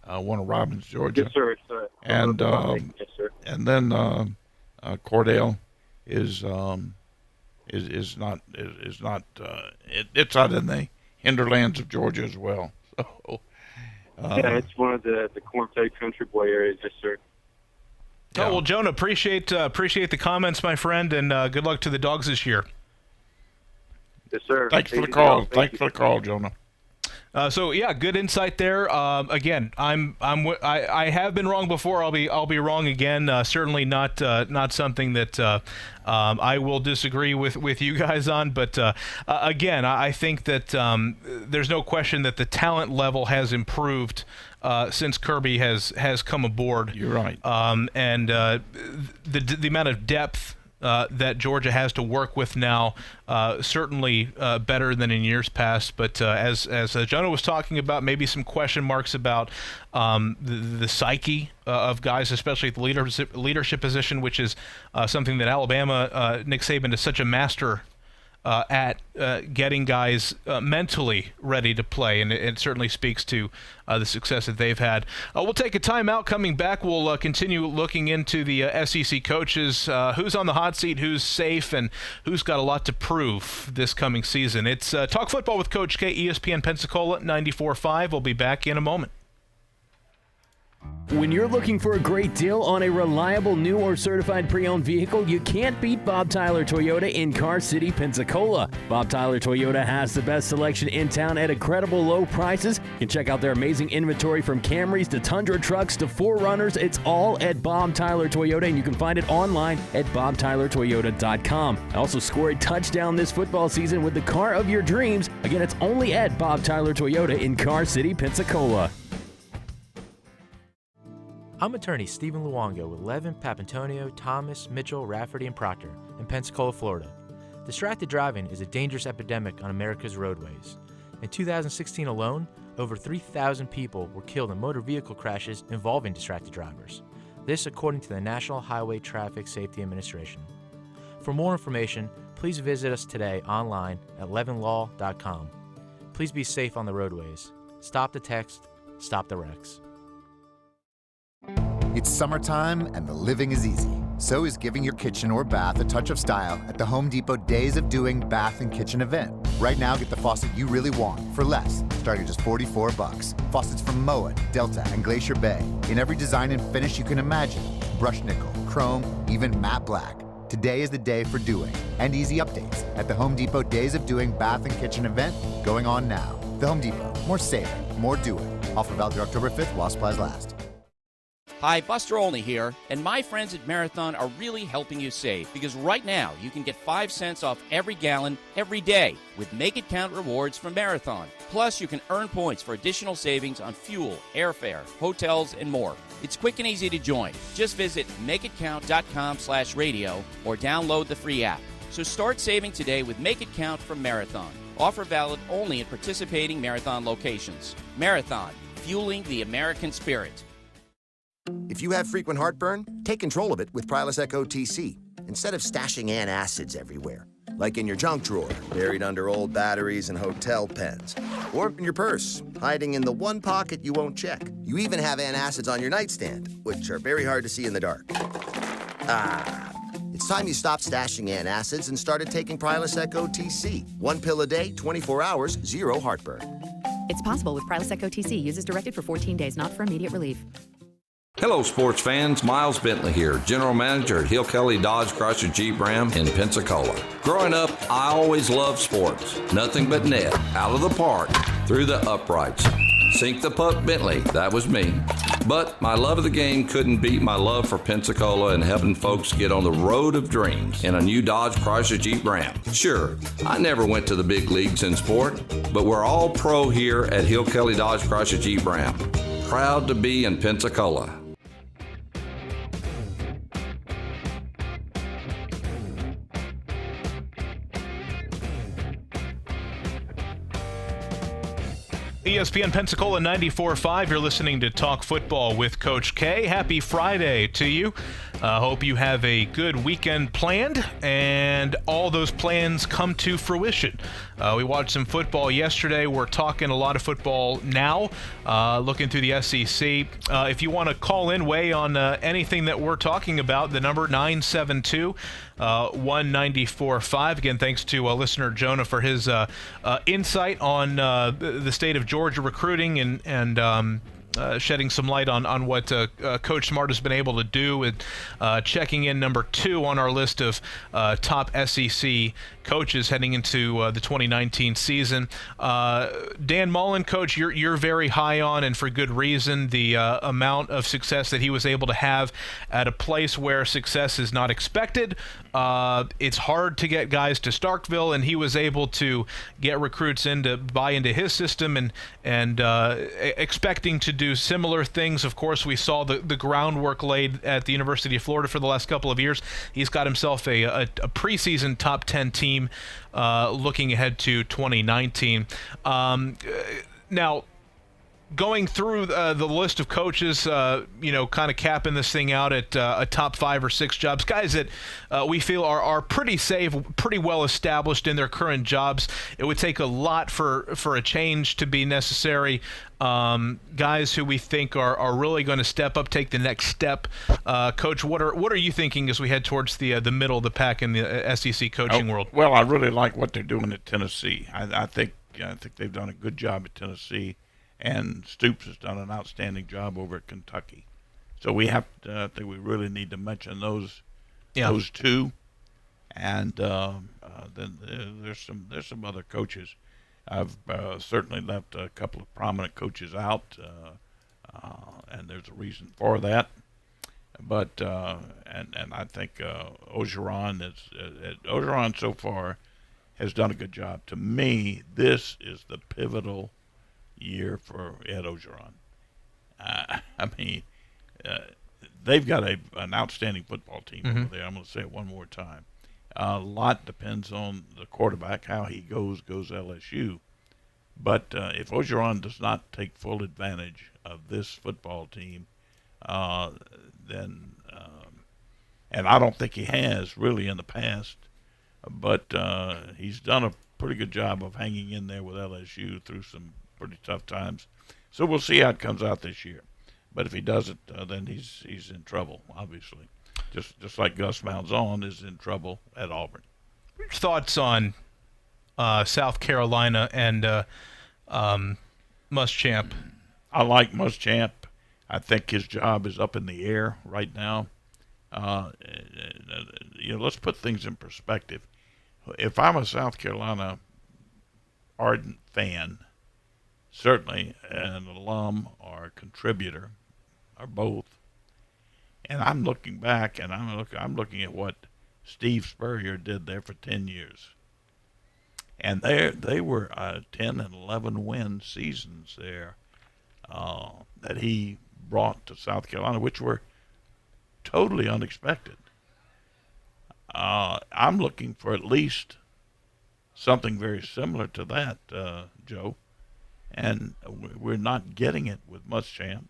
Warner Robins, Georgia. Yes, sir. And yes, sir. And then Cordell is not. It's out in the hinterlands of Georgia as well. So, yeah, it's one of the corn-fed country boy areas, yes, sir. Yeah. Oh, well, Jonah, appreciate the comments, my friend, and good luck to the Dogs this year. Yes, sir. Thanks for the call. Thanks for the call, Jonah. So yeah, good insight there. Again, I have been wrong before. I'll be wrong again. Certainly not something that I will disagree with you guys on. But again, I think that there's no question that the talent level has improved since Kirby has come aboard. You're right. And the amount of depth that Georgia has to work with now, certainly better than in years past. But as Jonah was talking about, maybe some question marks about the psyche of guys, especially at the leadership position, which is something that Alabama, Nick Saban is such a master at getting guys mentally ready to play, and it certainly speaks to the success that they've had. We'll take a timeout. Coming back, we'll continue looking into the SEC coaches, who's on the hot seat, who's safe, and who's got a lot to prove this coming season. It's Talk Football with Coach K, ESPN Pensacola 94.5. We'll be back in a moment. When you're looking for a great deal on a reliable new or certified pre-owned vehicle, you can't beat Bob Tyler Toyota in Car City, Pensacola. Bob Tyler Toyota has the best selection in town at incredible low prices. You can check out their amazing inventory from Camrys to Tundra trucks to 4Runners. It's all at Bob Tyler Toyota, and you can find it online at bobtylertoyota.com. I also scored a touchdown this football season with the car of your dreams. Again, it's only at Bob Tyler Toyota in Car City, Pensacola. I'm attorney Stephen Luongo with Levin, Papantonio, Thomas, Mitchell, Rafferty, and Proctor in Pensacola, Florida. Distracted driving is a dangerous epidemic on America's roadways. In 2016 alone, over 3,000 people were killed in motor vehicle crashes involving distracted drivers. This according to the National Highway Traffic Safety Administration. For more information, please visit us today online at levinlaw.com. Please be safe on the roadways. Stop the text, stop the wrecks. It's summertime and the living is easy. So is giving your kitchen or bath a touch of style at the Home Depot Days of Doing Bath and Kitchen event. Right now, get the faucet you really want for less, starting at just $44. Faucets from Moen, Delta, and Glacier Bay in every design and finish you can imagine. Brushed nickel, chrome, even matte black. Today is the day for doing and easy updates at the Home Depot Days of Doing Bath and Kitchen event going on now. The Home Depot, more saving, more doing. Offer valid through October 5th while supplies last. Hi, Buster Olney here, and my friends at Marathon are really helping you save because right now you can get 5 cents off every gallon every day with Make It Count rewards from Marathon. Plus, you can earn points for additional savings on fuel, airfare, hotels, and more. It's quick and easy to join. Just visit makeitcount.com/radio or download the free app. So start saving today with Make It Count from Marathon. Offer valid only at participating Marathon locations. Marathon, fueling the American spirit. If you have frequent heartburn, take control of it with Prilosec OTC instead of stashing antacids everywhere, like in your junk drawer, buried under old batteries and hotel pens, or in your purse, hiding in the one pocket you won't check. You even have antacids on your nightstand, which are very hard to see in the dark. It's time you stopped stashing antacids and started taking Prilosec OTC. 1 pill a day, 24 hours, zero heartburn. It's possible with Prilosec OTC. Use as directed for 14 days, not for immediate relief. Hello, sports fans. Miles Bentley here, General Manager at Hill Kelly Dodge Chrysler Jeep Ram in Pensacola. Growing up, I always loved sports. Nothing but net, out of the park, through the uprights. Sink the puck Bentley, that was me. But my love of the game couldn't beat my love for Pensacola and helping folks get on the road of dreams in a new Dodge Chrysler Jeep Ram. Sure, I never went to the big leagues in sport, but we're all pro here at Hill Kelly Dodge Chrysler Jeep Ram. Proud to be in Pensacola. ESPN Pensacola 94.5. You're listening to Talk Football with Coach K. Happy Friday to you. Hope you have a good weekend planned and all those plans come to fruition. We watched some football yesterday. We're talking a lot of football now, looking through the SEC. If you want to call in, weigh on anything that we're talking about, the number 972-1945. Again, thanks to listener Jonah for his insight on the state of Georgia recruiting and shedding some light on what Coach Smart has been able to do with checking in number 2 on our list of top SEC coaches heading into the 2019 season. Dan Mullen, Coach, you're very high on, and for good reason, the amount of success that he was able to have at a place where success is not expected. It's hard to get guys to Starkville, and he was able to get recruits in to buy into his system and expecting to do similar things. Of course, we saw the groundwork laid at the University of Florida for the last couple of years. He's got himself a preseason top 10 team looking ahead to 2019. Now, going through the list of coaches, kind of capping this thing out at a top 5 or 6 jobs, guys that we feel are pretty safe, pretty well established in their current jobs. It would take a lot for a change to be necessary. Guys who we think are really going to step up, take the next step. Coach, what are you thinking as we head towards the middle of the pack in the SEC coaching world? Well, I really like what they're doing at Tennessee. I think they've done a good job at Tennessee. And Stoops has done an outstanding job over at Kentucky. So we have to, I think we really need to mention those two. And then there's some other coaches. I've certainly left a couple of prominent coaches out, and there's a reason for that. But and I think Orgeron Orgeron so far has done a good job. To me, this is the pivotal year for Ed Orgeron. They've got an outstanding football team over there. I'm going to say it one more time. A lot depends on the quarterback, how he goes LSU. But if Orgeron does not take full advantage of this football team, then and I don't think he has really in the past, but he's done a pretty good job of hanging in there with LSU through some pretty tough times. So we'll see how it comes out this year. But if he doesn't, then he's in trouble, obviously. Just like Gus Malzahn is in trouble at Auburn. Your thoughts on South Carolina and Muschamp? I like Muschamp. I think his job is up in the air right now. Let's put things in perspective. If I'm a South Carolina ardent fan, certainly an alum or a contributor, or both, and I'm looking back and I'm looking at what Steve Spurrier did there for 10 years, and they were 10 and 11 win seasons there that he brought to South Carolina, which were totally unexpected. I'm looking for at least something very similar to that, Joe. And we're not getting it with Muschamp.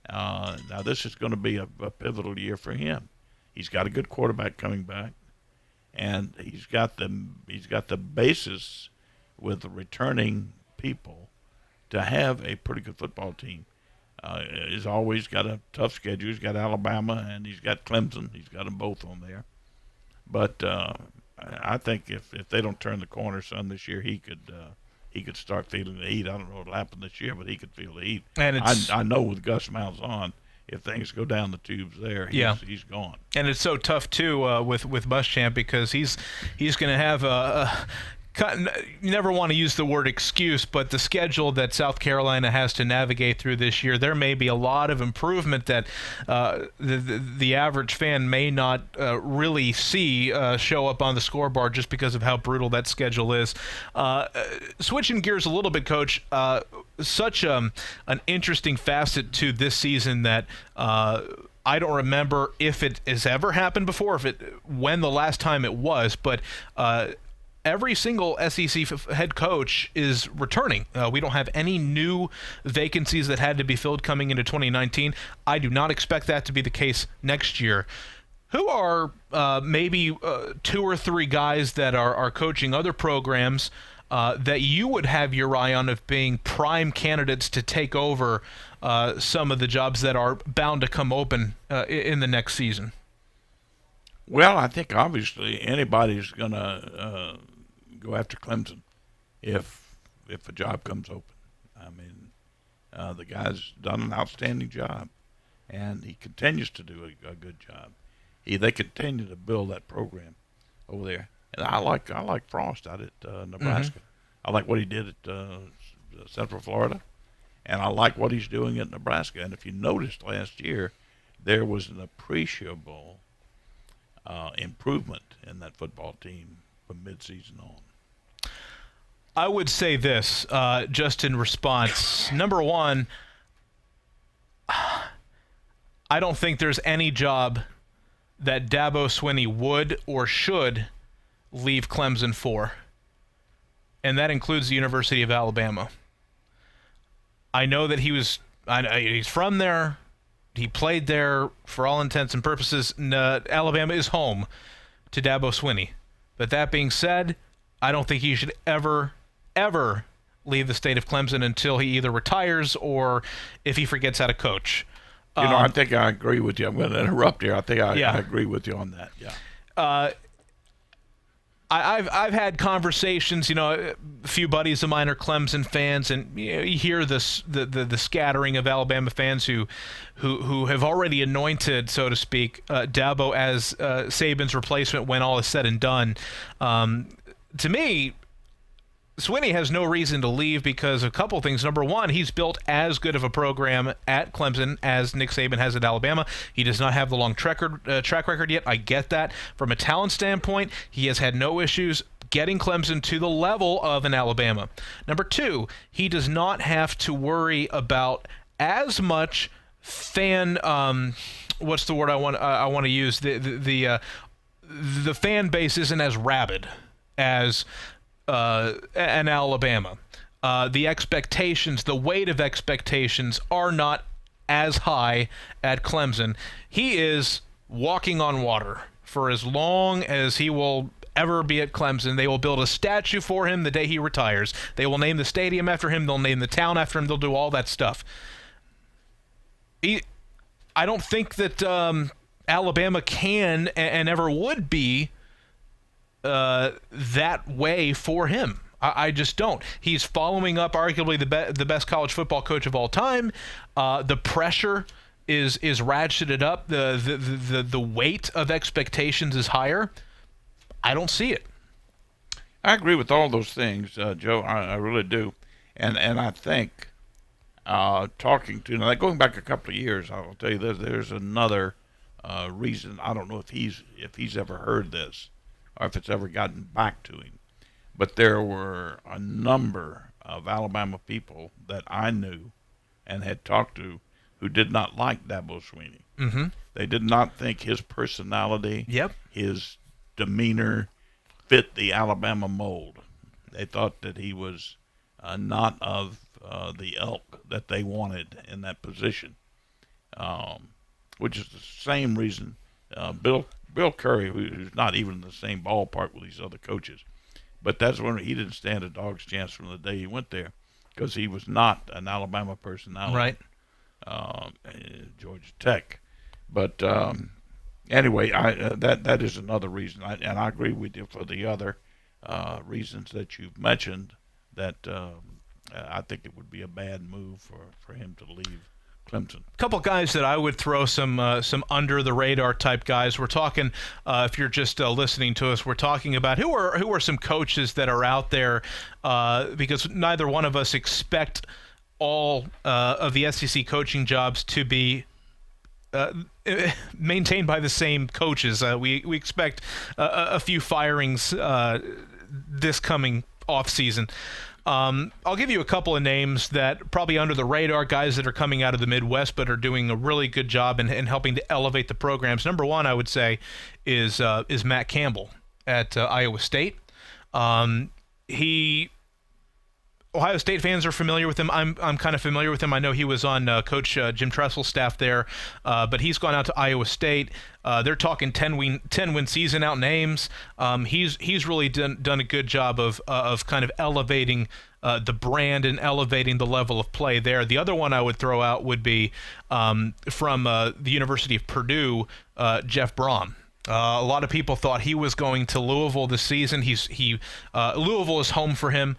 Now this is going to be a pivotal year for him. He's got a good quarterback coming back, and he's got the basis with the returning people to have a pretty good football team. He's always got a tough schedule. He's got Alabama and he's got Clemson. He's got them both on there. But I think if they don't turn the corner, son, this year, he could start feeling the heat. I don't know what'll happen this year, but he could feel the heat. And I know with Gus Malzahn, if things go down the tubes there, he's gone. And it's so tough too with Muschamp, because he's going to have you never want to use the word excuse, but the schedule that South Carolina has to navigate through this year, there may be a lot of improvement that the average fan may not really see show up on the scoreboard just because of how brutal that schedule is. Switching gears a little bit, Coach, such an interesting facet to this season that I don't remember if it has ever happened before, when the last time it was, but every single SEC head coach is returning. We don't have any new vacancies that had to be filled coming into 2019. I do not expect that to be the case next year. Who are maybe 2 or 3 guys that are coaching other programs that you would have your eye on of being prime candidates to take over some of the jobs that are bound to come open in the next season? Well, I think obviously anybody's going to go after Clemson if a job comes open. I mean, the guy's done an outstanding job, and he continues to do a good job. They continue to build that program over there, and I like Frost out at Nebraska. I like what he did at Central Florida, and I like what he's doing at Nebraska. And if you noticed last year, there was an appreciable improvement in that football team from midseason on. I would say this, just in response. Number one, I don't think there's any job that Dabo Swinney would or should leave Clemson for, and that includes the University of Alabama. I know that he's from there. He played there for all intents and purposes. Alabama is home to Dabo Swinney. But that being said, I don't think he should ever leave the state of Clemson until he either retires or if he forgets how to coach. I think I agree with you. I'm going to interrupt here. I think I agree with you on that. Yeah. I've had conversations. A few buddies of mine are Clemson fans, and you hear the scattering of Alabama fans who have already anointed, so to speak, Dabo as Saban's replacement when all is said and done. To me, Swinney has no reason to leave because of a couple things. Number one, he's built as good of a program at Clemson as Nick Saban has at Alabama. He does not have the long track record yet. I get that. From a talent standpoint, he has had no issues getting Clemson to the level of an Alabama. Number two, he does not have to worry about as much fan. What's the word I want to use? The fan base isn't as rabid as an Alabama. The expectations, the weight of expectations are not as high at Clemson. He is walking on water for as long as he will ever be at Clemson. They will build a statue for him the day he retires. They will name the stadium after him. They'll name the town after him. They'll do all that stuff. I don't think that Alabama can and ever would be that way for him. I just don't. He's following up arguably the best college football coach of all time. The pressure is ratcheted up. The weight of expectations is higher. I don't see it. I agree with all those things, Joe. I really do. And I think going back a couple of years, I'll tell you this. There's another reason. I don't know if he's ever heard this, or if it's ever gotten back to him. But there were a number of Alabama people that I knew and had talked to who did not like Dabo Swinney. Mm-hmm. They did not think his personality, yep, his demeanor fit the Alabama mold. They thought that he was not of the ilk that they wanted in that position, which is the same reason Bill Curry, who's not even in the same ballpark with these other coaches, but that's when he didn't stand a dog's chance from the day he went there, because he was not an Alabama personality. Right. Georgia Tech. But anyway, that is another reason, and I agree with you for the other reasons that you've mentioned, that I think it would be a bad move for him to leave Clemson. Couple guys that I would throw some under the radar type guys. We're talking, if you're just listening to us, we're talking about who are some coaches that are out there, because neither one of us expect all of the SEC coaching jobs to be maintained by the same coaches. We expect a few firings this coming off season. I'll give you a couple of names that probably under the radar, guys that are coming out of the Midwest but are doing a really good job in helping to elevate the programs. Number one, I would say, is Matt Campbell at Iowa State. Ohio State fans are familiar with him. I'm kind of familiar with him. I know he was on Coach Jim Tressel's staff there, but he's gone out to Iowa State. They're talking 10-win season out in Ames. He's really done a good job of kind of elevating the brand and elevating the level of play there. The other one I would throw out would be from the University of Purdue, Jeff Brom. A lot of people thought he was going to Louisville this season. Louisville is home for him.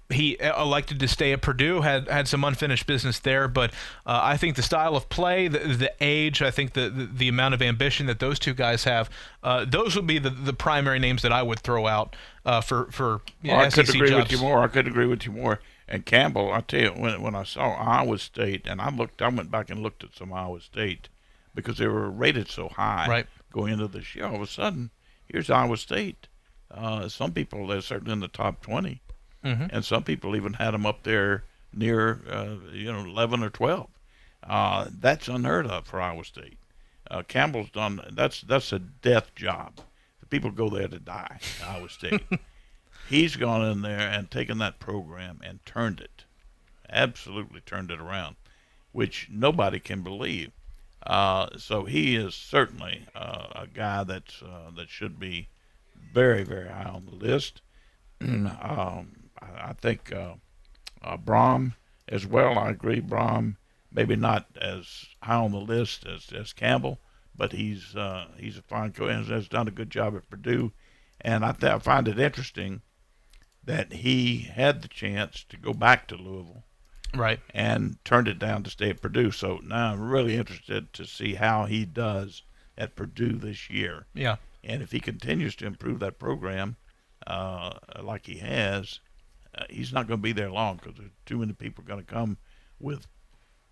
He elected to stay at Purdue, had some unfinished business there, but I think the style of play, the age, I think the amount of ambition that those two guys have, those would be the primary names that I would throw out for I SEC could agree jobs. with you more. I could agree with you more. And Campbell, I tell you, when I saw Iowa State, and I went back and looked at some Iowa State because they were rated so high going into this year. All of a sudden, here's Iowa State. Some people, they're certainly in the top 20. Mm-hmm. And some people even had them up there near, 11 or 12. That's unheard of for Iowa State. Campbell's done. That's a death job. People go there to die. Iowa State. He's gone in there and taken that program and turned it, absolutely turned it around, which nobody can believe. So he is certainly a guy that should be very, very high on the list. I think Brom as well. I agree. Brom maybe not as high on the list as Campbell, but he's a fine coach and has done a good job at Purdue. And I find it interesting that he had the chance to go back to Louisville, right, and turned it down to stay at Purdue. So now I'm really interested to see how he does at Purdue this year. Yeah, and if he continues to improve that program like he has, he's not going to be there long because there's too many people going to come with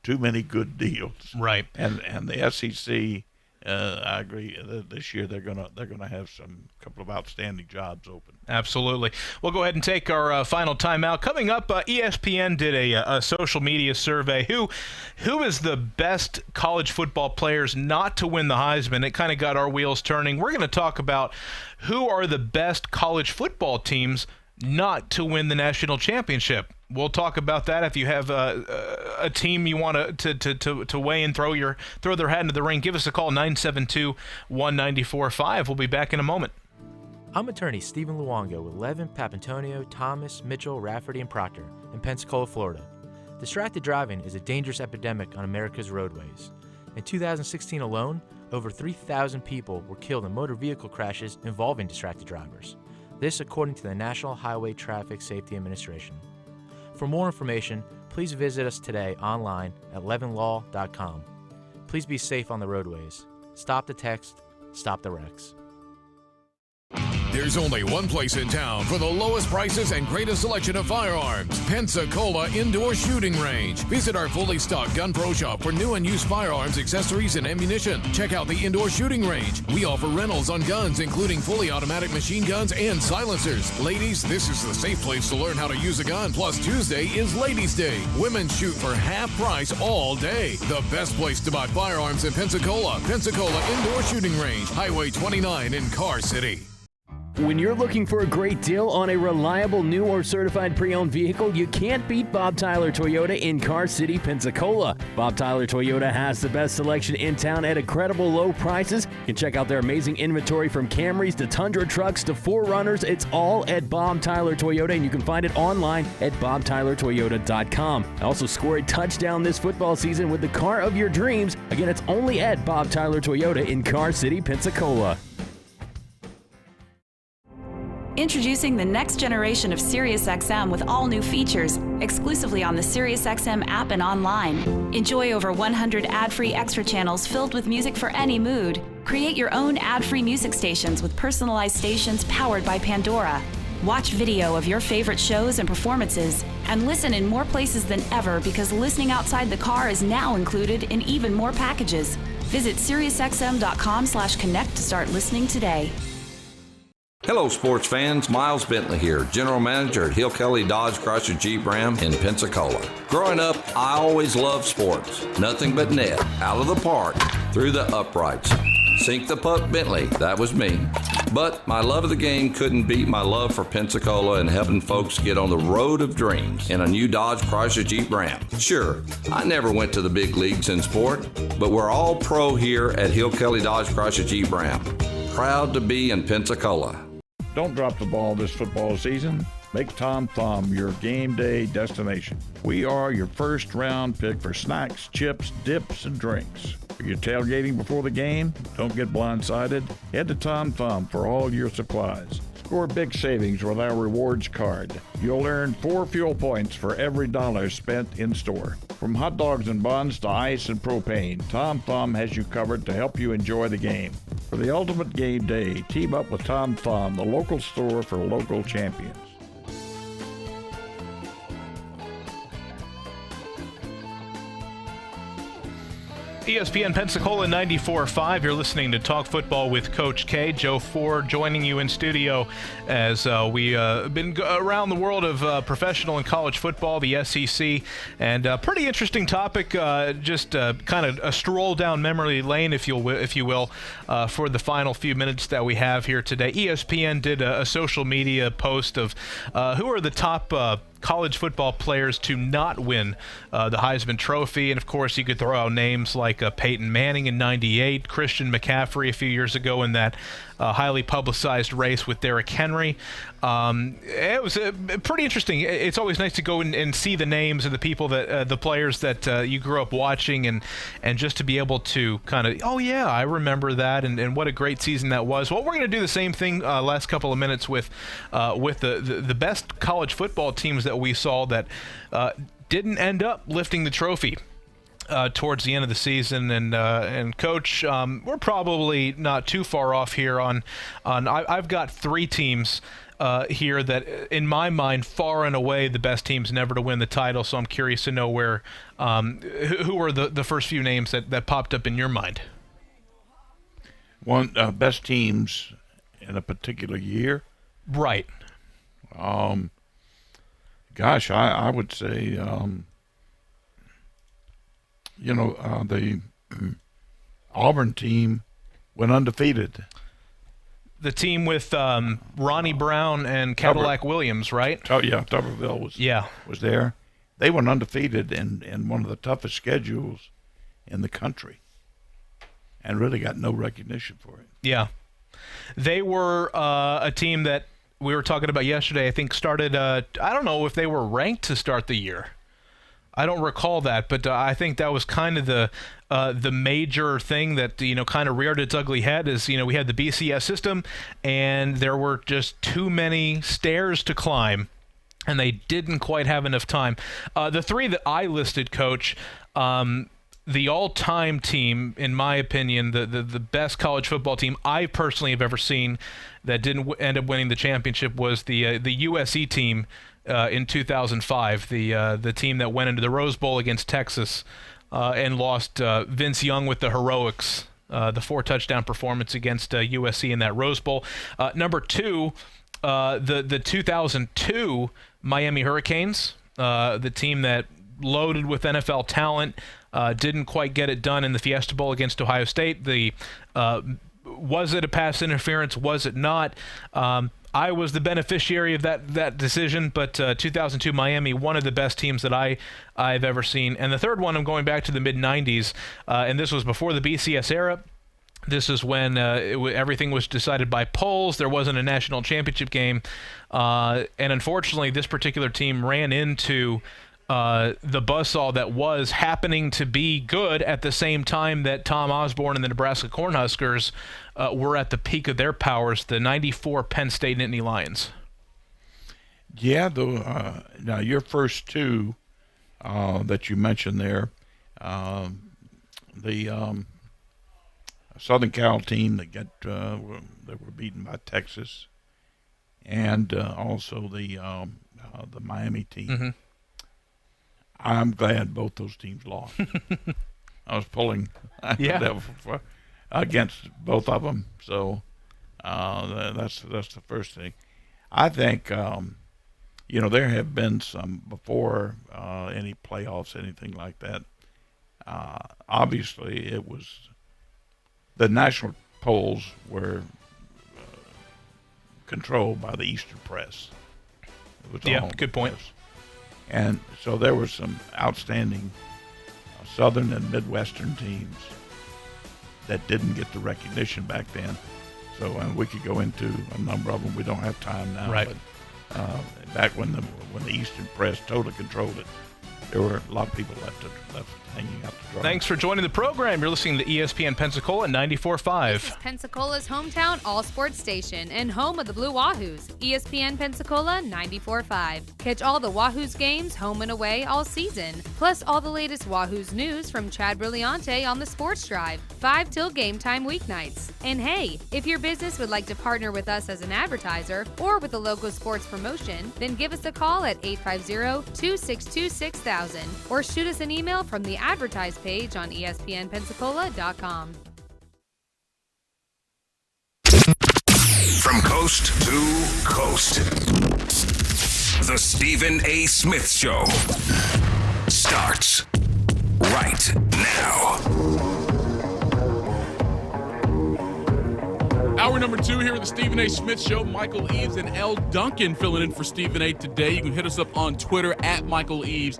too many good deals. Right. And the SEC, I agree. This year they're gonna have a couple of outstanding jobs open. Absolutely. We'll go ahead and take our final timeout. Coming up, ESPN did a social media survey. Who is the best college football players not to win the Heisman? It kind of got our wheels turning. We're going to talk about who are the best college football teams not to win the national championship. We'll talk about that. If you have a team you want to weigh and throw their hat into the ring, give us a call, 972-1945. We'll be back in a moment. I'm attorney Stephen Luongo with Levin, Papantonio, Thomas, Mitchell, Rafferty, and Proctor in Pensacola, Florida. Distracted driving is a dangerous epidemic on America's roadways. In 2016 alone, over 3,000 people were killed in motor vehicle crashes involving distracted drivers. This according to the National Highway Traffic Safety Administration. For more information, please visit us today online at levinlaw.com. Please be safe on the roadways. Stop the text, stop the wrecks. There's only one place in town for the lowest prices and greatest selection of firearms. Pensacola Indoor Shooting Range. Visit our fully stocked Gun Pro shop for new and used firearms, accessories, and ammunition. Check out the Indoor Shooting Range. We offer rentals on guns, including fully automatic machine guns and silencers. Ladies, this is the safe place to learn how to use a gun. Plus, Tuesday is Ladies' Day. Women shoot for half price all day. The best place to buy firearms in Pensacola. Pensacola Indoor Shooting Range. Highway 29 in Car City. When you're looking for a great deal on a reliable new or certified pre-owned vehicle, you can't beat Bob Tyler Toyota in Car City, Pensacola. Bob Tyler Toyota has the best selection in town at incredible low prices. You can check out their amazing inventory from Camrys to Tundra trucks to 4Runners. It's all at Bob Tyler Toyota, and you can find it online at bobtylertoyota.com. Also score a touchdown this football season with the car of your dreams. Again, it's only at Bob Tyler Toyota in Car City, Pensacola. Introducing the next generation of SiriusXM with all new features, exclusively on the SiriusXM app and online. Enjoy over 100 ad-free extra channels filled with music for any mood. Create your own ad-free music stations with personalized stations powered by Pandora. Watch video of your favorite shows and performances, and listen in more places than ever because listening outside the car is now included in even more packages. Visit SiriusXM.com/connect to start listening today. Hello, sports fans. Miles Bentley here, General Manager at Hill Kelly Dodge Chrysler Jeep Ram in Pensacola. Growing up, I always loved sports. Nothing but net, out of the park, through the uprights. Sink the puck, Bentley. That was me. But my love of the game couldn't beat my love for Pensacola and helping folks get on the road of dreams in a new Dodge Chrysler Jeep Ram. Sure, I never went to the big leagues in sport, but we're all pro here at Hill Kelly Dodge Chrysler Jeep Ram. Proud to be in Pensacola. Don't drop the ball this football season. Make Tom Thumb your game day destination. We are your first round pick for snacks, chips, dips, and drinks. If you're tailgating before the game, don't get blindsided. Head to Tom Thumb for all your supplies. Score big savings with our rewards card. You'll earn 4 fuel points for every $1 spent in store. From hot dogs and buns to ice and propane, Tom Thumb has you covered to help you enjoy the game. For the ultimate game day, team up with Tom Thumb, the local store for local champions. ESPN Pensacola 94.5. You're listening to Talk Football with Coach K. Joe Ford joining you in studio as we've been around the world of professional and college football, the SEC, and a pretty interesting topic, just kind of a stroll down memory lane, if you will, for the final few minutes that we have here today. ESPN did a social media post of who are the top college football players to not win the Heisman Trophy. And, of course, you could throw out names like Peyton Manning in '98, Christian McCaffrey a few years ago in that highly publicized race with Derrick Henry. It was pretty interesting. It's always nice to go and see the names of the people that the players that you grew up watching, and just to be able to kind of, oh yeah, I remember that, and what a great season that was. Well, we're going to do the same thing last couple of minutes with the best college football teams that we saw that didn't end up lifting the trophy towards the end of the season. And Coach, we're probably not too far off here on I've got 3 teams here that, in my mind, far and away the best teams never to win the title. So I'm curious to know where who were the first few names that popped up in your mind. One best teams in a particular year, right? Gosh, I would say the Auburn team went undefeated. The team with Ronnie Brown and Cadillac Williams, right? Oh yeah, Tuberville was there. They went undefeated in one of the toughest schedules in the country, and really got no recognition for it. Yeah, they were a team that we were talking about yesterday. I think started. I don't know if they were ranked to start the year. I don't recall that, but I think that was kind of the major thing that kind of reared its ugly head. Is we had the BCS system, and there were just too many stairs to climb, and they didn't quite have enough time. The 3 that I listed, Coach, the all-time team, in my opinion, the best college football team I personally have ever seen that didn't end up winning the championship was the USC team in 2005, the team that went into the Rose Bowl against Texas and lost. Vince Young with the heroics, the 4-touchdown performance against USC in that Rose Bowl. Number 2, the 2002 Miami Hurricanes, the team that loaded with NFL talent, didn't quite get it done in the Fiesta Bowl against Ohio State. Was it a pass interference? Was it not? I was the beneficiary of that decision, but 2002 Miami, one of the best teams that I've ever seen. And the third one, I'm going back to the mid-'90s, and this was before the BCS era. This is when everything was decided by polls. There wasn't a national championship game, and unfortunately, this particular team ran into the buzzsaw that was happening to be good at the same time that Tom Osborne and the Nebraska Cornhuskers were at the peak of their powers, the 94 Penn State Nittany Lions. Yeah, now your first two that you mentioned there, the Southern Cal team that were beaten by Texas, and also the Miami team. Mm-hmm. I'm glad both those teams lost. I was pulling against both of them, so that's the first thing. I think there have been some before any playoffs, anything like that. Obviously, it was the national polls were controlled by the Eastern press. It was all good point. Press. And so there were some outstanding Southern and Midwestern teams that didn't get the recognition back then. So we could go into a number of them. We don't have time now. Right. But back when the Eastern press totally controlled it, there were a lot of people left hanging out to dry. Thanks for joining the program. You're listening to ESPN Pensacola 94.5. This is Pensacola's hometown all-sports station and home of the Blue Wahoos. ESPN Pensacola 94.5. Catch all the Wahoos games home and away all season. Plus all the latest Wahoos news from Chad Brilliante on the Sports Drive, 5 till game time weeknights. And hey, if your business would like to partner with us as an advertiser or with a local sports promotion, then give us a call at 850-262-6000 or shoot us an email from the advertise page on ESPNpensacola.com. From coast to coast, the Stephen A. Smith Show starts right now. Hour number 2 here at the Stephen A. Smith Show. Michael Eaves and L. Duncan filling in for Stephen A. today. You can hit us up on Twitter at Michael Eaves.